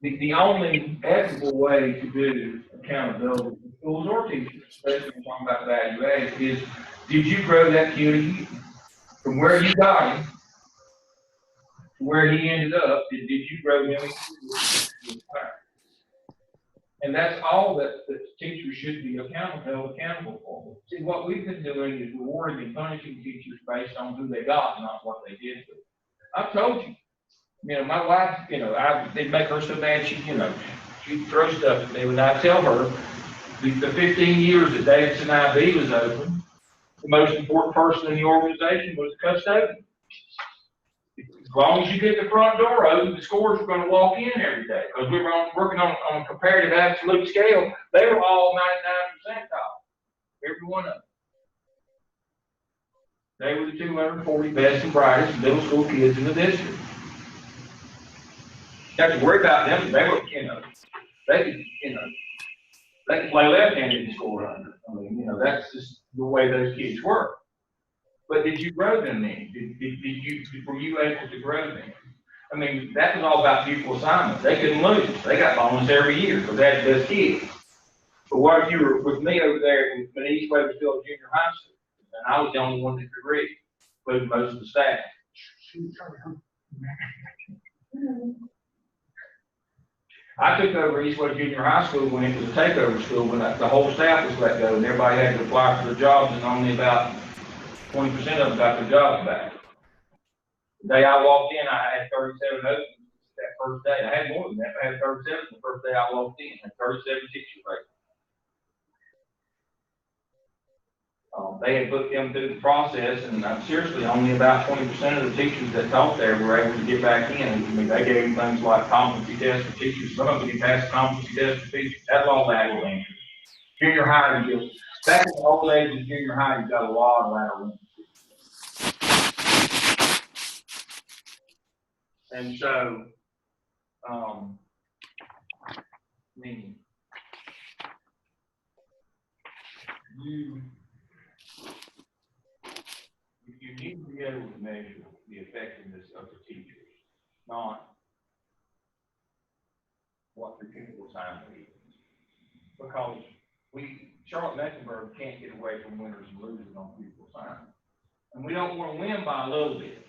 the only equitable way to do accountability for schools or teachers, especially when we're talking about value added, is did you grow that kid a year? From where you got him to where he ended up, did you grow him a year? And that's all that teachers should be held accountable for. See, what we've been doing is rewarding and punishing teachers based on who they got, not what they did. I've told you. My wife, they'd make her so mad, she'd throw stuff at me when I tell her the 15 years that Davidson IB was open, the most important person in the organization was the custodian. As long as you get the front door open, the scores were going to walk in every day because we were working on a comparative absolute scale. They were all 99 percentile, every one of them. They were the 240 best and brightest middle school kids in the district. You have to worry about them. They were, they could play left-handed and score under. That's just the way those kids work. But did you grow them then? Were you able to grow them? That was all about pupil assignments. They couldn't lose. They got bonus every year because they had the best kids. But what if you were with me over there when Eastway was still a junior high school, and I was the only one that could read, including most of the staff? I took over Eastwood Junior High School when it was a takeover school, when the whole staff was let go and everybody had to apply for the jobs, and only about 20% of them got their jobs back. The day I walked in, I had 37 openings that first day. I had more than that. I had 37 the first day I walked in. I had 37 teachers right. They had put them through the process, and seriously, only about 20% of the teachers that taught there were able to get back in. I mean, they gave them things like competency tests for teachers. Some of them didn't pass the competency test for teachers. That's all lateral entry. Junior high, back in the old days in junior high, you got a lot of lateral entry. And so, I mean, you need to be able to measure the effectiveness of the teachers, not what the pupil assignment is. Because Charlotte Mecklenburg can't get away from winners and losers on pupil assignment. And we don't want to win by a little bit.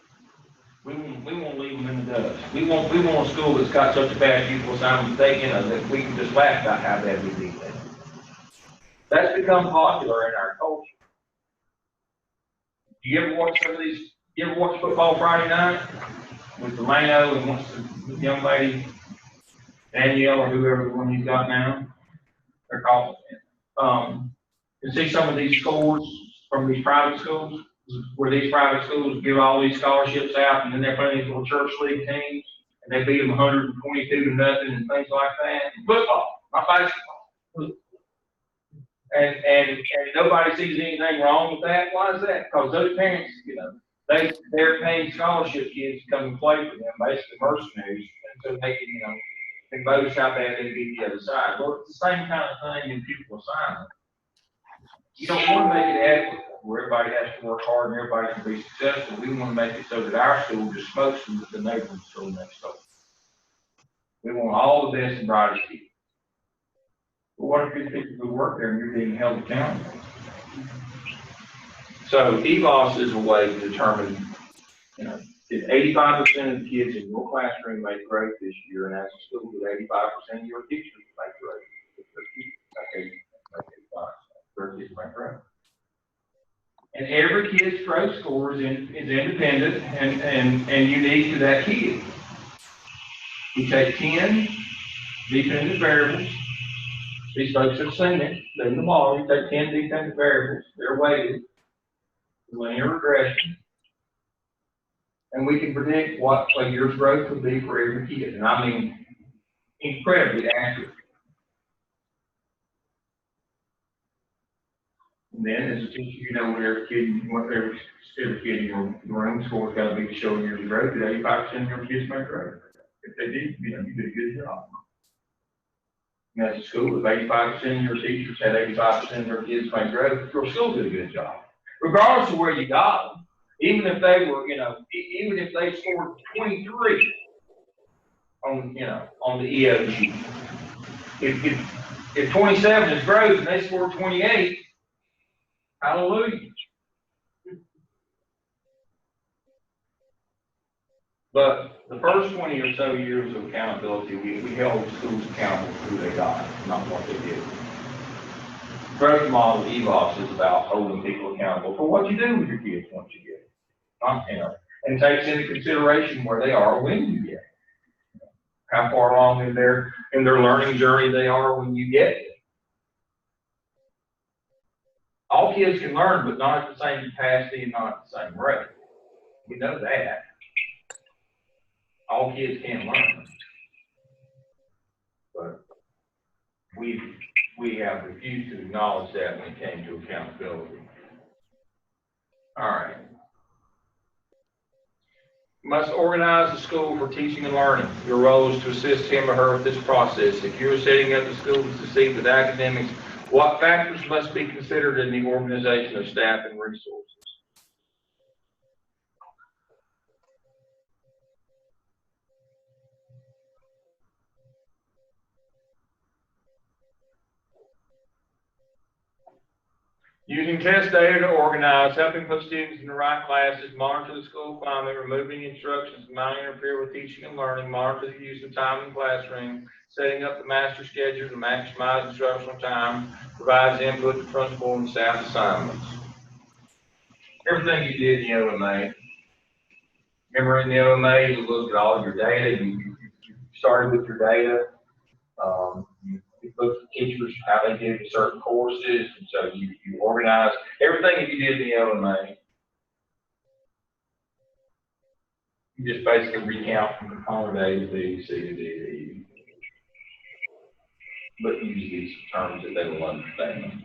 We want to leave them in the dust. We want a school that's got such a bad pupil assignment that we can just laugh about how bad we beat them. That's become popular in our culture. Do you ever watch you ever watch Football Friday Night with Delano and what's the young lady, Danielle or whoever the one he's got now? They're called. You see some of these scores from these private schools, where these private schools give all these scholarships out, and then they're playing these little church league teams, and they beat them 122 to nothing and things like that. Football, not basketball. And nobody sees anything wrong with that. Why is that? Because those parents, they're paying scholarship kids to come and play for them, basically mercenaries, until they can, boast how bad they beat the other side. Well, it's the same kind of thing in pupil assignment. You don't want to make it equitable, where everybody has to work hard and everybody can be successful. We want to make it so that our school just smokes them with the neighborhood school next door. We want all the best and brightest people. But what if these people who work there and you're being held accountable? So EVOS is a way to determine, did 85% of the kids in your classroom make grade this year, and as a school, did 85% of your teachers make grade? If their teachers make 85%, their kids make grade. And every kid's growth score is independent and unique to that kid. You take 10 dependent variables. These folks have seen it. They're in the model. You take 10 dependent variables. They're weighted. Linear regression. And we can predict what a year's growth would be for every kid. And I mean, incredibly accurate. And then as a teacher, what every kid in your room score's got to be to show years of growth. Did 85% of your kids make growth? If they did, you did a good job. And as a school, if 85% of your teachers had 85% of their kids make growth, your school did a good job. Regardless of where you got them, even if they were, even if they scored 23 on the EOG, if 27 is growth and they scored 28, hallelujah. But the first 20 or so years of accountability, we held schools accountable for who they got, not what they did. Growth model EVOS is about holding people accountable for what you do with your kids once you get it. And takes into consideration where they are when you get it. How far along in their learning journey they are when you get it. All kids can learn, but not at the same capacity and not at the same rate. We know that. All kids can't learn. But we have refused to acknowledge that when it came to accountability. All right. Must organize the school for teaching and learning. Your role is to assist him or her with this process. If you're setting up the school to succeed with academics, what factors must be considered in the organization of staff and resources? Using test data to organize, helping put students in the right classes, monitor the school climate, removing instructions that might interfere with teaching and learning, monitor the use of time in the classroom, setting up the master schedule to maximize instructional time, provides input to principal and staff assignments. Everything you did in the OMA, remember in the OMA, you looked at all of your data, you started with your data, You put the teachers, how they did certain courses, and so you organize everything that you did in the LMA. You just basically recount from component A to B, C to D to E. But use these terms that they will understand.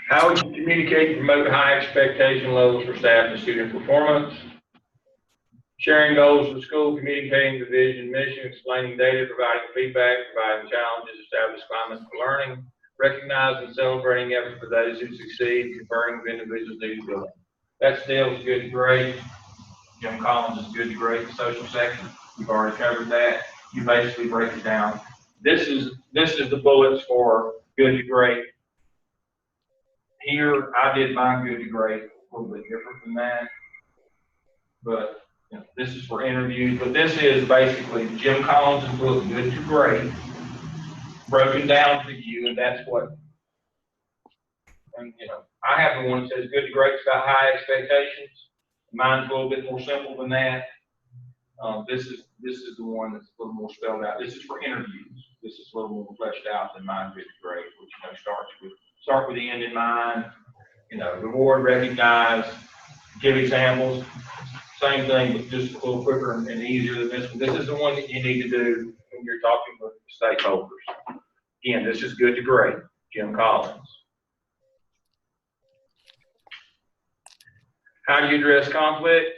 How would you communicate and promote high expectation levels for staff and student performance? Sharing goals with school, communicating the vision, mission, explaining data, providing feedback, providing challenges, establish climates for learning, recognizing and celebrating efforts for those who succeed, conferring with individuals due to ability. That still is good to great. Jim Collins is good to great, the social section. We've already covered that. You basically break it down. This is the bullets for good to great. Here, I did mine good to great, a little bit different than that. But you know, this is for interviews, but this is basically Jim Collins' book, Good to Great, broken down for you, and that's what, and you know, I have the one that says Good to Great, it's got high expectations. Mine's a little bit more simple than that. This is the one that's a little more spelled out. This is for interviews. This is a little more fleshed out than mine Good to Great, which you know start with the end in mind. You know, reward, recognize, give examples. Same thing, but just a little quicker and easier than this one. This is the one that you need to do when you're talking with stakeholders. Again, this is Good to Great, Jim Collins. How do you address conflict?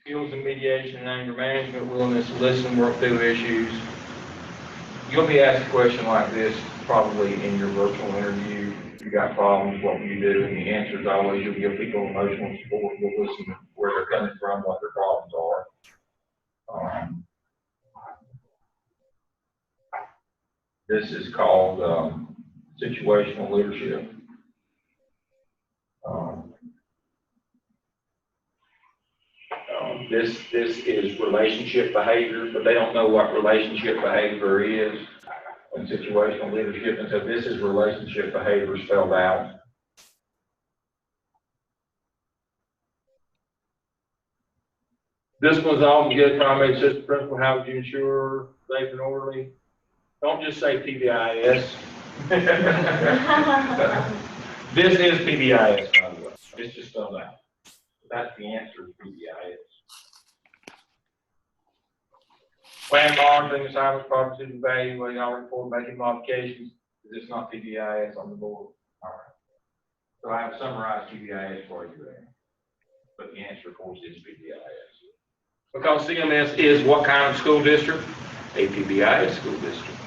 Skills in mediation and anger management, willingness to listen, work through issues. You'll be asked a question like this probably in your virtual interview. If you got problems, what will you do? And the answer is always you'll give people emotional support. You'll listen to where they're coming from, what their problems are. This is called situational leadership. This is relationship behavior, but they don't know what relationship behavior is in situational leadership, and so this is relationship behavior spelled out. This one's often good primary system principle. How would you ensure safe and orderly? Don't just say PBIS. This is PBIS, by the way. It's just spelled out. That's the answer to PBIS. Plan, monitoring, assignments, processes, evaluating all report, making modifications. Is this not PBIS on the board? All right. So I have summarized PBIS for you there. But the answer, of course, is PBIS. Because CMS is what kind of school district? A PBIS school district.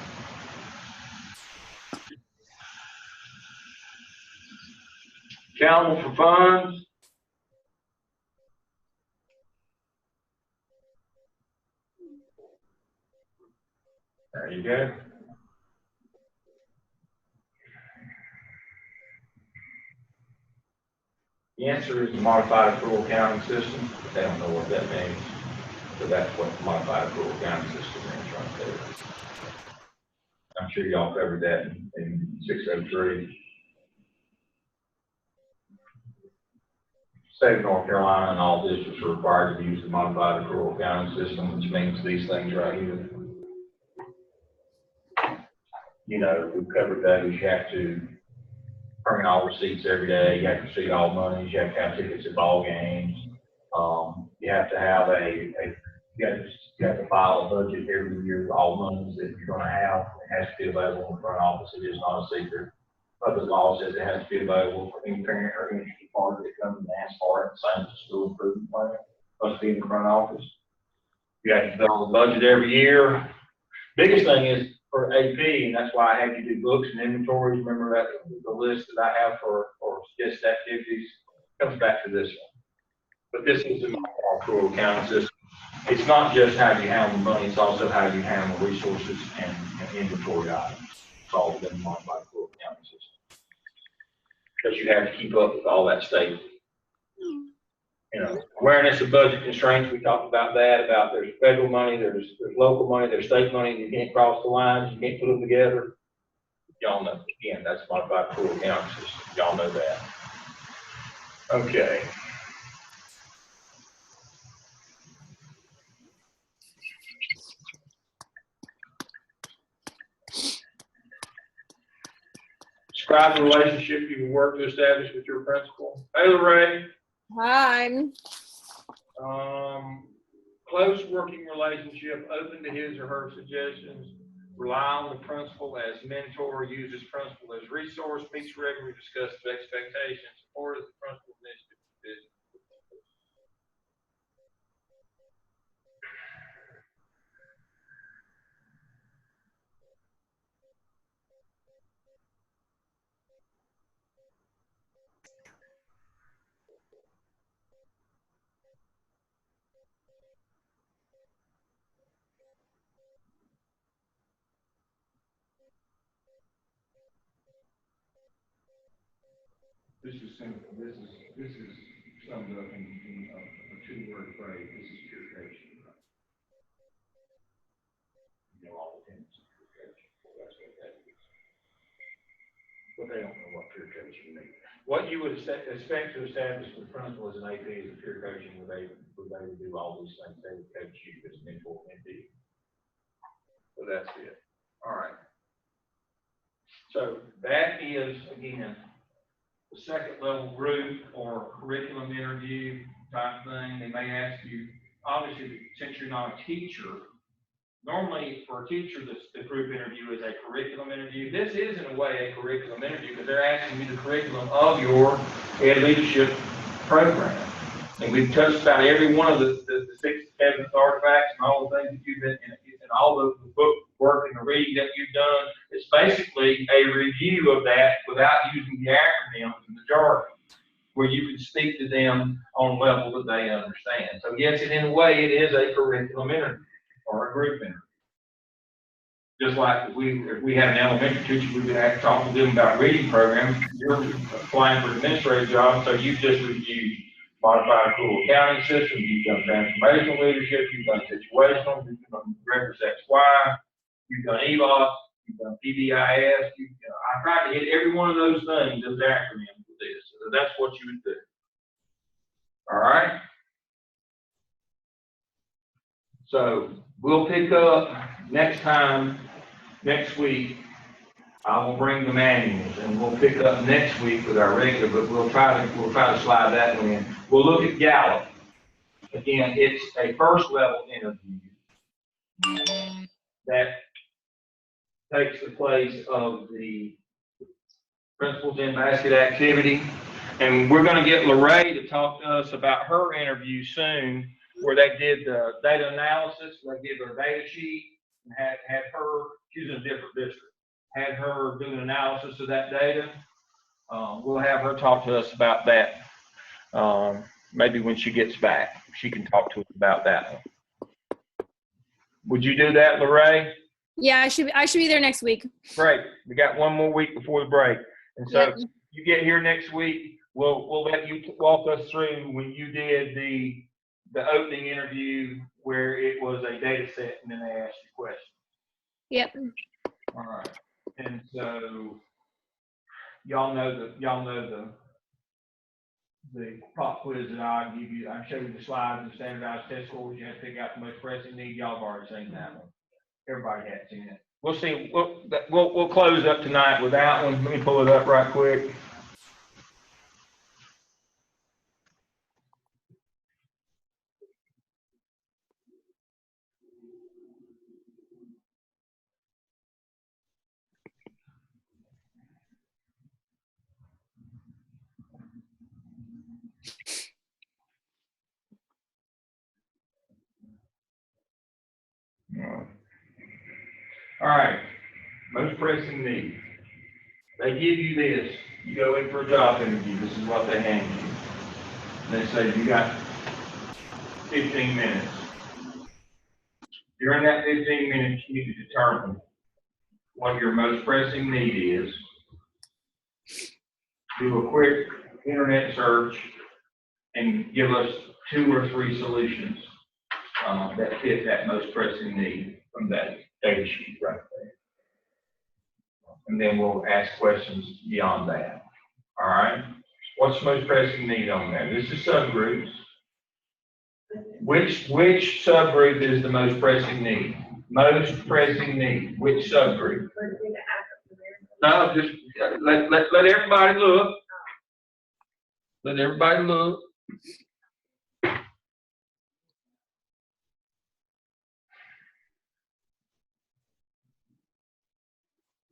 Accountable for funds. There you go. The answer is the modified accrual accounting system, but they don't know what that means. So that's what the modified accrual accounting system is right there. I'm sure y'all covered that in 603. State of North Carolina and all districts are required to use the modified accrual accounting system, which means these things right here. You know, we've covered those. You have to bring all receipts every day. You have to receipt all monies. You have to have tickets at ball games. You have to have you have to file a budget every year for all monies that you're going to have. It has to be available in the front office. It is not a secret. Public law says it has to be available for any parent or any party that comes and asks for it. Same as the school improvement plan. Must be in the front office. You have to develop a budget every year. Biggest thing is for AP, and that's why I had you do books and inventories. Remember that the list that I have for just activities comes back to this one. But this is the accrual accounting system. It's not just how you handle money, it's also how you handle resources and inventory items. It's all within the modified accrual accounting system. Because you have to keep up with all that state You know, awareness of budget constraints, we talked about that, about there's federal money, there's local money, there's state money, you can't cross the lines, you can't put them together. Y'all know, again, that's modified pool accounting system, y'all know that. Okay. Describe the relationship you can work to establish with your principal. Hey, Lorraine. Hi. Close working relationship, open to his or her suggestions, rely on the principal as mentor, use his principal as resource, meets regularly, discusses expectations, support the principal's initiative. This is simple, this is summed up in a two-word phrase, this is pure coaching. You know, all the things of pure coaching, well, that's what that is. But they don't know what pure coaching means. What you would expect to establish with principal as an AP is a peer coaching where they would do all these things. They would coach you as mentor and mentee. So that's it. All right. So that is, again, the second level group or curriculum interview type thing. They may ask you, obviously, since you're not a teacher, normally for a teacher, the group interview is a curriculum interview. This is in a way a curriculum interview because they're asking you the curriculum of your ed leadership program. And we've touched about every one of the 6 7 artifacts and all the things that you've been in all the book work and the reading that you've done. It's basically a review of that without using the acronyms and the jargon, where you can speak to them on a level that they understand. So yes, in a way, it is a curriculum interview or a group interview. Just like if we had an elementary teacher, we would have to talk to them about reading programs. You're applying for an administrative job, so you've just reviewed modified accrual accounting system, you've done transformational leadership, you've done situational, you've done records XY, you've done ELOS, you've done PBIS, I tried to hit every one of those things, those acronyms with this. So that's what you would do. All right? So we'll pick up next week. I will bring the manuals and we'll pick up next week with our regular, but we'll try to slide that one in. We'll look at Gallup. Again, it's a first level interview that takes the place of the principals in basket activity. And we're going to get Lorraine to talk to us about her interview soon, where they did the data analysis. They did their data sheet and had her, she's in a different district, had her do an analysis of that data. We'll have her talk to us about that. Maybe when she gets back, she can talk to us about that one. Would you do that, Lorraine? Yeah, I should be there next week. Great. We got one more week before the break. And so Yep. you get here next week, we'll let you walk us through when you did the opening interview where it was a data set and then they asked you questions. Yep. All right. And so y'all know the pop quiz that I give you. I show you the slides and standardized test scores. You have to pick out the most pressing need. Y'all have already seen that one. Everybody has seen it. We'll see. We'll close up tonight with that one. Let me pull it up right quick. All right. Most pressing need. They give you this. You go in for a job interview. This is what they hand you. And they say you got 15 minutes. During that 15 minutes, you need to determine what your most pressing need is. Do a quick internet search and give us 2 or 3 solutions that fit that most pressing need from that data sheet right there. And then we'll ask questions beyond that. All right? What's the most pressing need on there? This is subgroups. Which subgroup is the most pressing need? Most pressing need. Which subgroup? No, just let everybody look. Let everybody look.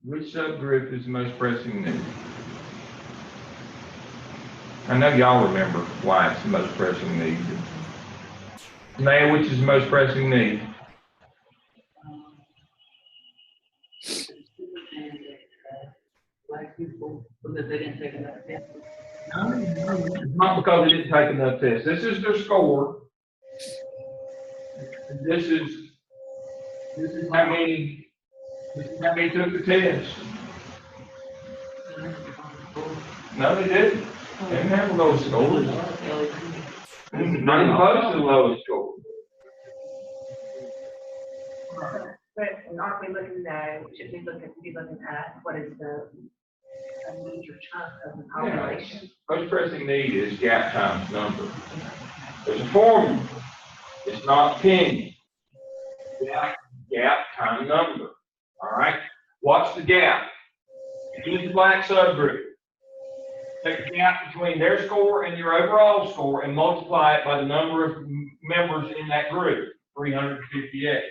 Which subgroup is the most pressing need? I know y'all remember why it's the most pressing need. Maya, which is the most pressing need? Black people, because they didn't take enough tests. Not because they didn't take enough tests. This is their score. This is how many took the test. No, they didn't. They didn't have the lowest scores. Not even close to the lowest score. But aren't we looking at, should we be looking at what is a major chunk of the population? Most pressing need is gap times number. There's a formula. It's not opinion. Gap times number. All right? What's the gap? Use the black subgroup. Take the gap between their score and your overall score and multiply it by the number of members in that group, 358.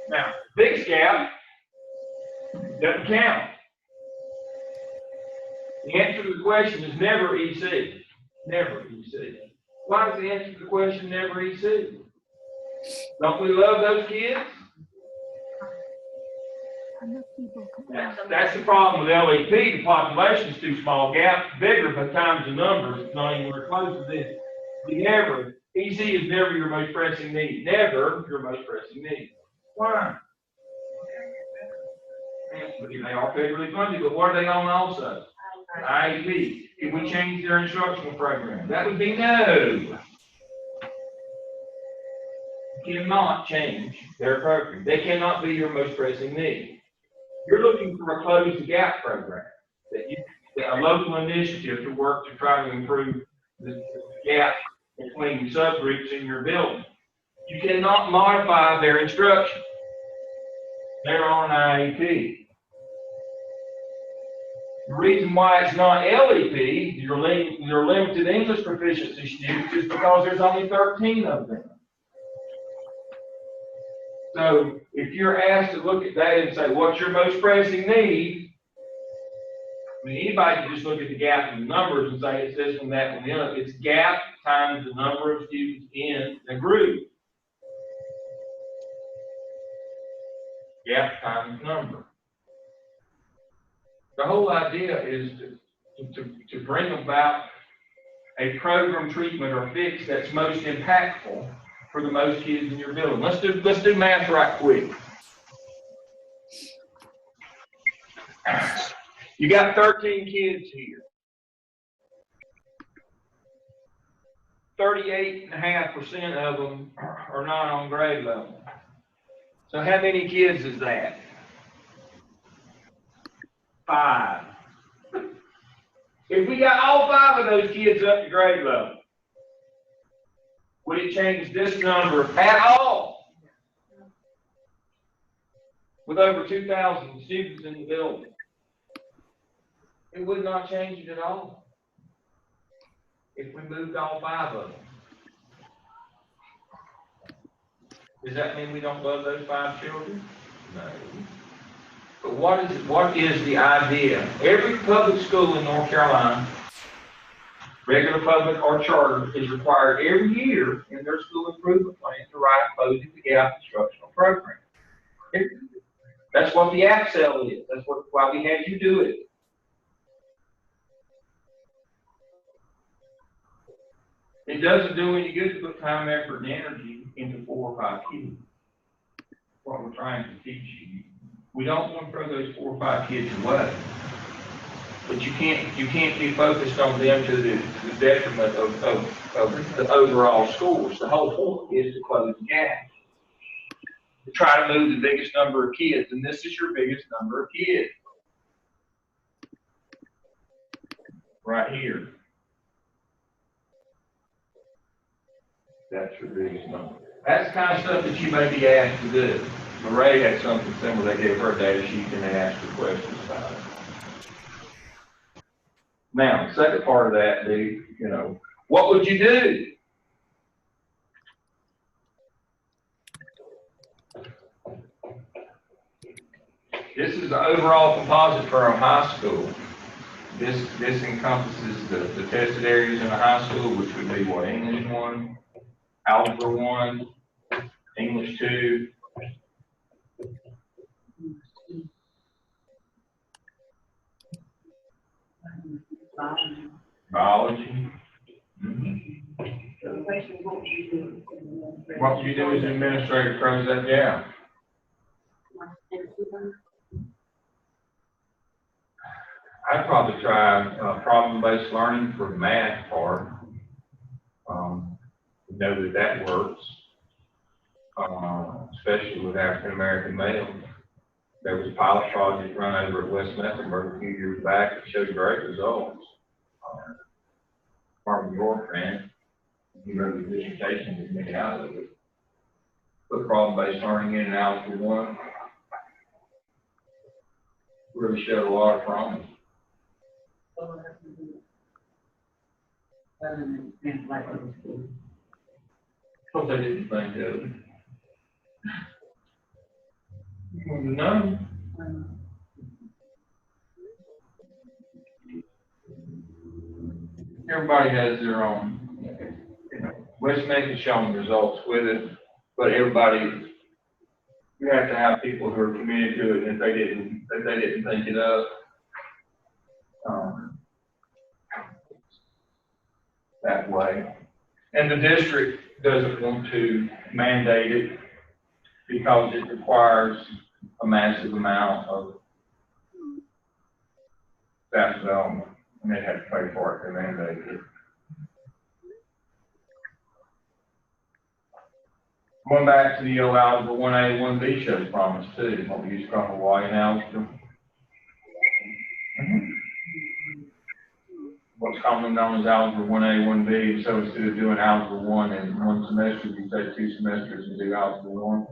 Now, biggest gap doesn't count. The answer to the question is never EC. Never EC. Why is the answer to the question never EC? Don't we love those kids? That's the problem with LEP. The population is too small. Gap's bigger, but times the numbers, it's not anywhere close to this. Never. EC is never your most pressing need. Never your most pressing need. Why? They are federally funded, but what are they on also? IEP. If we change their instructional program, that would be no. You cannot change their program. They cannot be your most pressing need. You're looking for a close the gap program, a local initiative to work to try to improve the gap between subgroups in your building. You cannot modify their instruction. They're on IEP. The reason why it's not LEP, your limited English proficiency students, is because there's only 13 of them. So if you're asked to look at that and say, what's your most pressing need? I mean, anybody can just look at the gap in the numbers and say it's this one, that one, the other. It's gap times the number of students in the group. Gap times number. The whole idea is to bring about a program, treatment, or fix that's most impactful for the most kids in your building. Let's do math right quick. You got 13 kids here. 38.5% of them are not on grade level. So how many kids is that? 5. If we got all 5 of those kids up to grade level, would it change this number at all? With over 2,000 students in the building, it would not change it at all if we moved all 5 of them. Does that mean we don't love those 5 children? No. But what is the idea? Every public school in North Carolina, regular public or charter, is required every year in their school improvement plan to write a closing the gap instructional program. That's what the APSEL is. That's why we had you do it. It doesn't do any good to put time, effort, and energy into 4 or 5 kids. What we're trying to teach you. We don't want to throw those 4 or 5 kids away. but you can't be focused on them to the detriment of the overall scores. The whole point is to close the gap. To try to move the biggest number of kids, and this is your biggest number of kids. Right here. That's your biggest number. That's the kind of stuff that you may be asked to do. Marae had something similar. They gave her a data sheet and they asked her questions about it. Now, the second part of that, what would you do? This is the overall composite for our high school. This encompasses the tested areas in the high school, which would be what? English 1, Algebra 1, English 2. Biology. Mm-hmm. What you do as an administrator, close that gap. I'd probably try problem-based learning for the math part. We know that works, especially with African-American males. There was a pilot project run over at West Mecklenburg a few years back that showed great results. Marvin York ran, he wrote a dissertation with me out of it. Put problem-based learning in Algebra 1. Really showed a lot of promise. Because they didn't think of it. No. Everybody has their own. West Meck is showing results with it, but everybody, you have to have people who are committed to it, and if they didn't think it up, that way. And the district doesn't want to mandate it because it requires a massive amount of staff development, and they have to pay for it to mandate it. Going back to the old Algebra 1A, 1B shows promise too. What we use to call Hawaii algebra. What's commonly known as Algebra 1A, 1B. So instead of doing Algebra 1 in one semester, you take 2 semesters and do Algebra 1.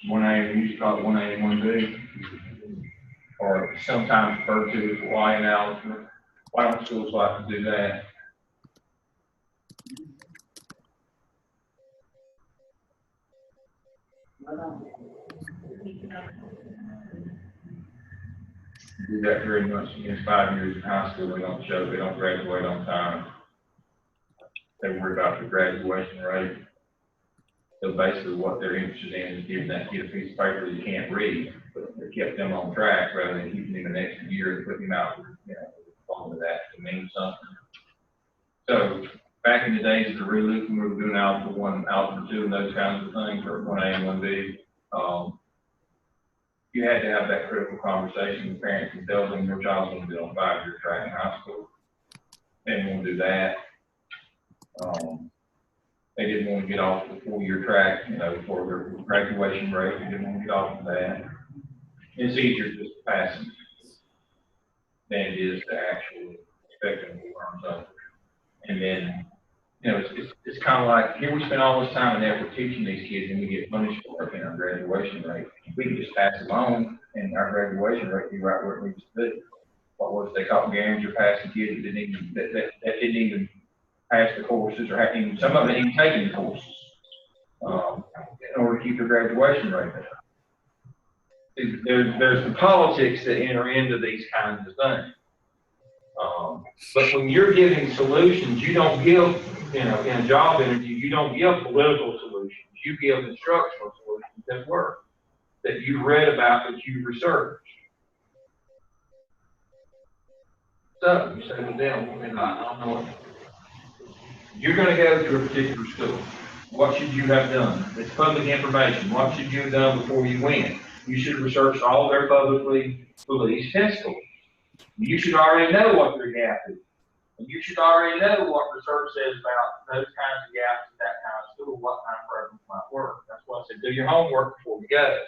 1A, we used to call it 1A and 1B. Or sometimes referred to as Hawaiian algebra. Why don't schools like to do that? Do that very much in 5 years in high school. They don't graduate on time. They worry about the graduation rate. So basically what they're interested in is giving that kid a piece of paper that you can't read, but they kept them on track rather than keeping him an extra year and putting him out, on to that to mean something. So back in the days of the reloop, when we were doing Algebra 1, Algebra 2, and those kinds of things, or 1A and 1B, you had to have that critical conversation with parents and tell them your child's going to be on a 5-year track in high school. They didn't want to do that. They didn't want to get off the 4-year track, for their graduation rate. They didn't want to get off of that. It's easier just to pass them than it is to actually expect them to learn something. And then, it's kind of like, here we spend all this time and effort teaching these kids and we get punished for it in our graduation rate. We can just pass them on and our graduation rate be right where it needs to be. What was they call guarantees or passing kids that didn't even pass the courses, or some of them didn't even take the courses in order to keep their graduation rate up. There's the politics that enter into these kinds of things. But when you're giving solutions, you don't give, in a job interview, you don't give political solutions. You give instructional solutions that work, that you've read about, that you've researched. So you say to them, I don't know. You're going to go to a particular school. What should you have done? It's public information. What should you have done before you went? You should research all their publicly released test scores. You should already know what their gap is. And you should already know what research says about those kinds of gaps at that kind of school, what kind of programs might work. That's why I said do your homework before you go.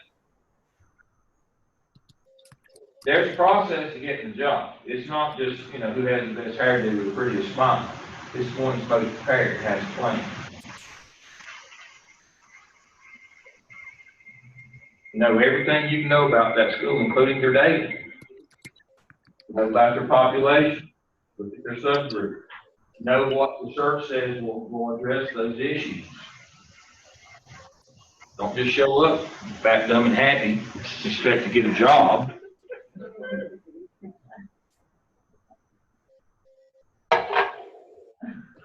There's a process to getting the job. It's not just, who has the best hairdo with the prettiest smile. This one's most prepared, has a plan. Know everything you can know about that school, including their data. Know about their population, look at their subgroup. Know what research says will address those issues. Don't just show up fat, dumb, and happy, expect to get a job.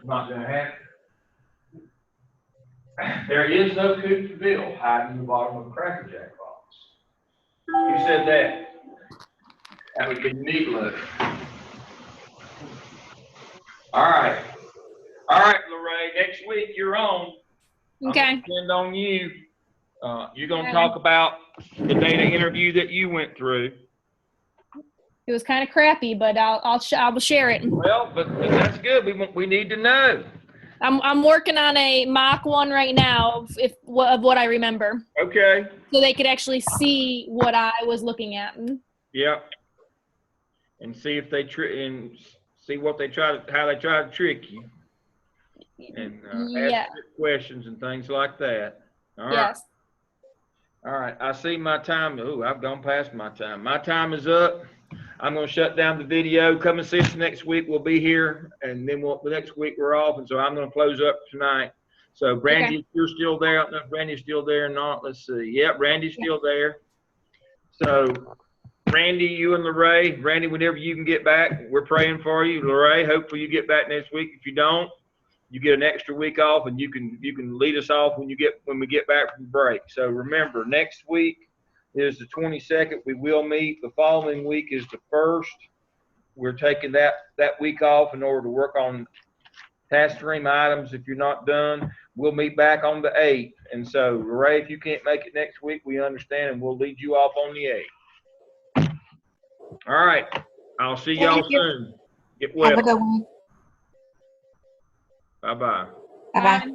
Not gonna happen. There is no coup de ville hiding in the bottom of a Cracker Jack box. Who said that? That would be Meatloaf. All right, Lorraine. Next week you're on. Okay. I'm gonna depend on you. You're gonna talk about the data interview that you went through. It was kind of crappy, but I will share it. Well, but that's good. We need to know. I'm working on a mock one right now of what I remember, Okay. so they could actually see what I was looking at. Yep. And see if they see what how they try to trick you, and ask questions and things like that. All right. Yes. All right. I see my time. Oh, I've gone past my time. My time is up. I'm going to shut down the video. Come and see us next week. We'll be here, and then the next week we're off, and so I'm going to close up tonight. So, Brandy, if you're still there, I don't know if Brandy's still there or not. Let's see. Yep, Brandy's still there. So, Randy, you and Lorraine, Randy, whenever you can get back, we're praying for you. Lorraine, hopefully you get back next week. If you don't, you get an extra week off, and you can lead us off when we get back from break. So remember, next week is the 22nd. We will meet. The following week is the 1st. We're taking that week off in order to work on task stream items. If you're not done, we'll meet back on the 8th. And so, Ray, if you can't make it next week, we understand, and we'll lead you off on the 8th. All right. I'll see y'all soon. Get well. Have a good one. Bye-bye. Bye-bye.